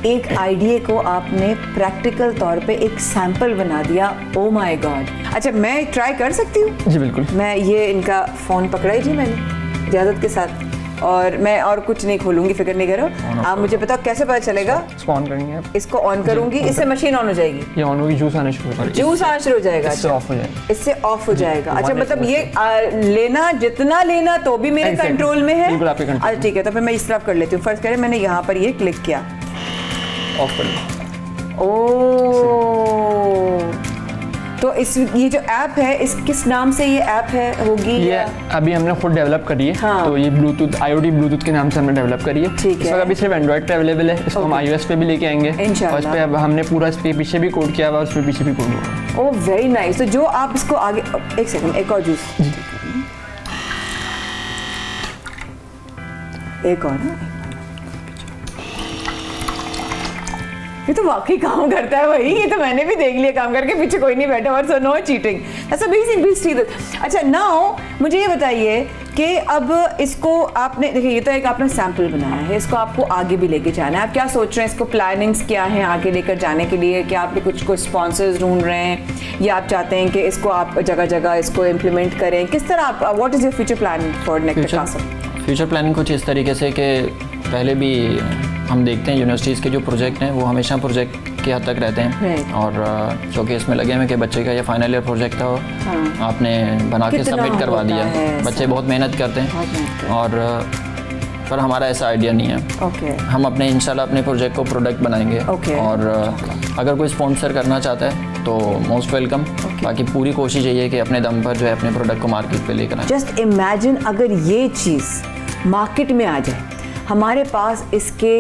एक आइडिया को आपने प्रैक्टिकल तौर पे एक सैंपल बना दिया। Oh my God. अच्छा मैं ट्राई कर सकती हूँ? जी बिल्कुल। मैं ये इनका फ़ोन पकड़ा ही जी मैंने इजाज़त के साथ, और मैं और कुछ नहीं खोलूंगी, फिक्र नहीं करो। आप मुझे बताओ कैसे पता चलेगा? इसको ऑन करेंगे आप। इसको ऑन करूंगी, इससे मशीन ऑन हो जाएगी? ये ऑन होगी, जूस आना शुरू हो जाएगा। जूस आना शुरू हो जाएगा, इससे ऑफ हो जाएगा। इससे ऑफ हो जाएगा। अच्छा मतलब ये लेना जितना लेना तो भी मेरे कंट्रोल में है? बिल्कुल आपके कंट्रोल। अच्छा ठीक है, तो फिर मैं इस तरफ कर लेती हूँ। फर्स्ट करें मैंने यहाँ पर ये क्लिक किया, ऑफ कर लो। ओह तो ये जो ऐप है, इस किस नाम से ये ऐप है होगी? ये अभी हमने खुद डेवलप करी है। हाँ। तो ये ब्लूटूथ IoT ब्लूटूथ के नाम से हमने डेवलप करी है। ठीक है। अभी सिर्फ एंड्रॉइड पे अवेलेबल है, इसको हम iOS पे भी लेके आएंगे और इस पे अब हमने पूरा इसके पीछे भी कोड किया हुआ है, उस पे पीछे भी कोड हुआ। Oh very nice. तो जो आप इसको आगे, एक सेकंड, एक और जूस, एक और ना, ये तो वाकई काम करता है भाई, ये तो मैंने भी देख लिया काम करके, पीछे कोई नहीं बैठा और so no cheating. That's amazing, please see this. अच्छा नाउ मुझे ये बताइए कि अब इसको आपने, देखिए ये तो एक आपने सैंपल बनाया है, इसको आपको आगे भी लेके जाना है। आप क्या सोच रहे हैं, इसको प्लानिंग्स क्या हैं आगे लेकर जाने के लिए? क्या आप कुछ स्पॉन्सर्स ढूंढ रहे हैं या आप चाहते हैं कि इसको आप जगह जगह इसको इम्प्लीमेंट करें? किस तरह आप, what is your future plan for next कासम? फ्यूचर प्लानिंग कुछ इस तरीके से कि पहले भी हम देखते हैं यूनिवर्सिटीज़ के जो प्रोजेक्ट हैं वो हमेशा प्रोजेक्ट के हद तक रहते हैं और क्योंकि इसमें लगे हैं कि बच्चे का ये फाइनल ईयर प्रोजेक्ट था, आपने बना के सबमिट करवा दिया, बच्चे बहुत मेहनत करते हैं और पर हमारा ऐसा आइडिया नहीं है। हम अपने इंशाल्लाह अपने प्रोजेक्ट को प्रोडक्ट बनाएंगे और अगर कोई स्पॉन्सर करना चाहता है तो मोस्ट वेलकम। बाकी पूरी कोशिश यही है कि अपने दम पर जो है अपने प्रोडक्ट को मार्केट पे लेकर आए। जस्ट इमेजिन अगर ये चीज़ मार्केट में आ जाए, हमारे पास इसके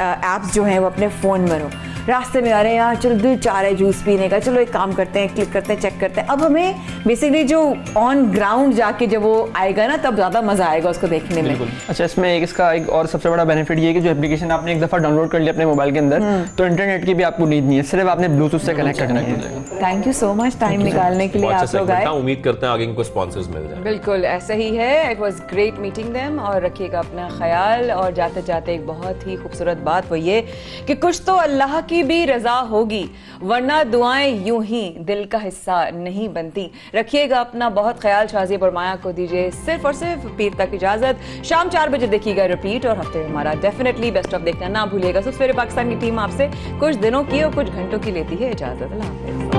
ऐप्स जो हैं वो अपने फ़ोन में हो, रास्ते में आ रहे हैं यार चलो दिल चाह रहा है जूस पीने का, चलो एक काम करते हैं, क्लिक करते हैं, चेक करते हैं। अब हमें बेसिकली जो ऑन ग्राउंड जाके जब वो आएगा ना तब ज़्यादा मज़ा आएगा उसको देखने में। अच्छा, इसमें इसका एक और सबसे बड़ा बेनिफिट ये है कि जो एप्लीकेशन आपने एक दफ़ा डाउनलोड कर लिया अपने मोबाइल के अंदर तो इंटरनेट की भी आपको नीड नहीं है, सिर्फ आपने ब्लूटूथ से कनेक्ट करना है। Thank you so much time निकालने के लिए आप लोग आए। उम्मीद करते हैं आगे इनको स्पॉन्सर्स मिल जाए। बिल्कुल ऐसा ही है। It was great meeting them और रखिएगा अपना ख्याल। और जाते जाते एक बहुत ही खूबसूरत बात वो ये कि कुछ तो अल्लाह की भी रजा होगी वरना दुआएं यूं ही दिल का हिस्सा नहीं बनती। रखिएगा अपना बहुत ख्याल। शाज़िब और माया को दीजिए सिर्फ और सिर्फ पीर तक इजाजत। शाम 4 बजे देखिएगा रिपीट और हफ्ते में हमारा डेफिनेटली बेस्ट ऑफ देखना ना भूलिएगा। सवेरे पाकिस्तान की टीम आपसे कुछ दिनों की और कुछ घंटों की लेती है इजाजत। अल्लाह हाफिज़।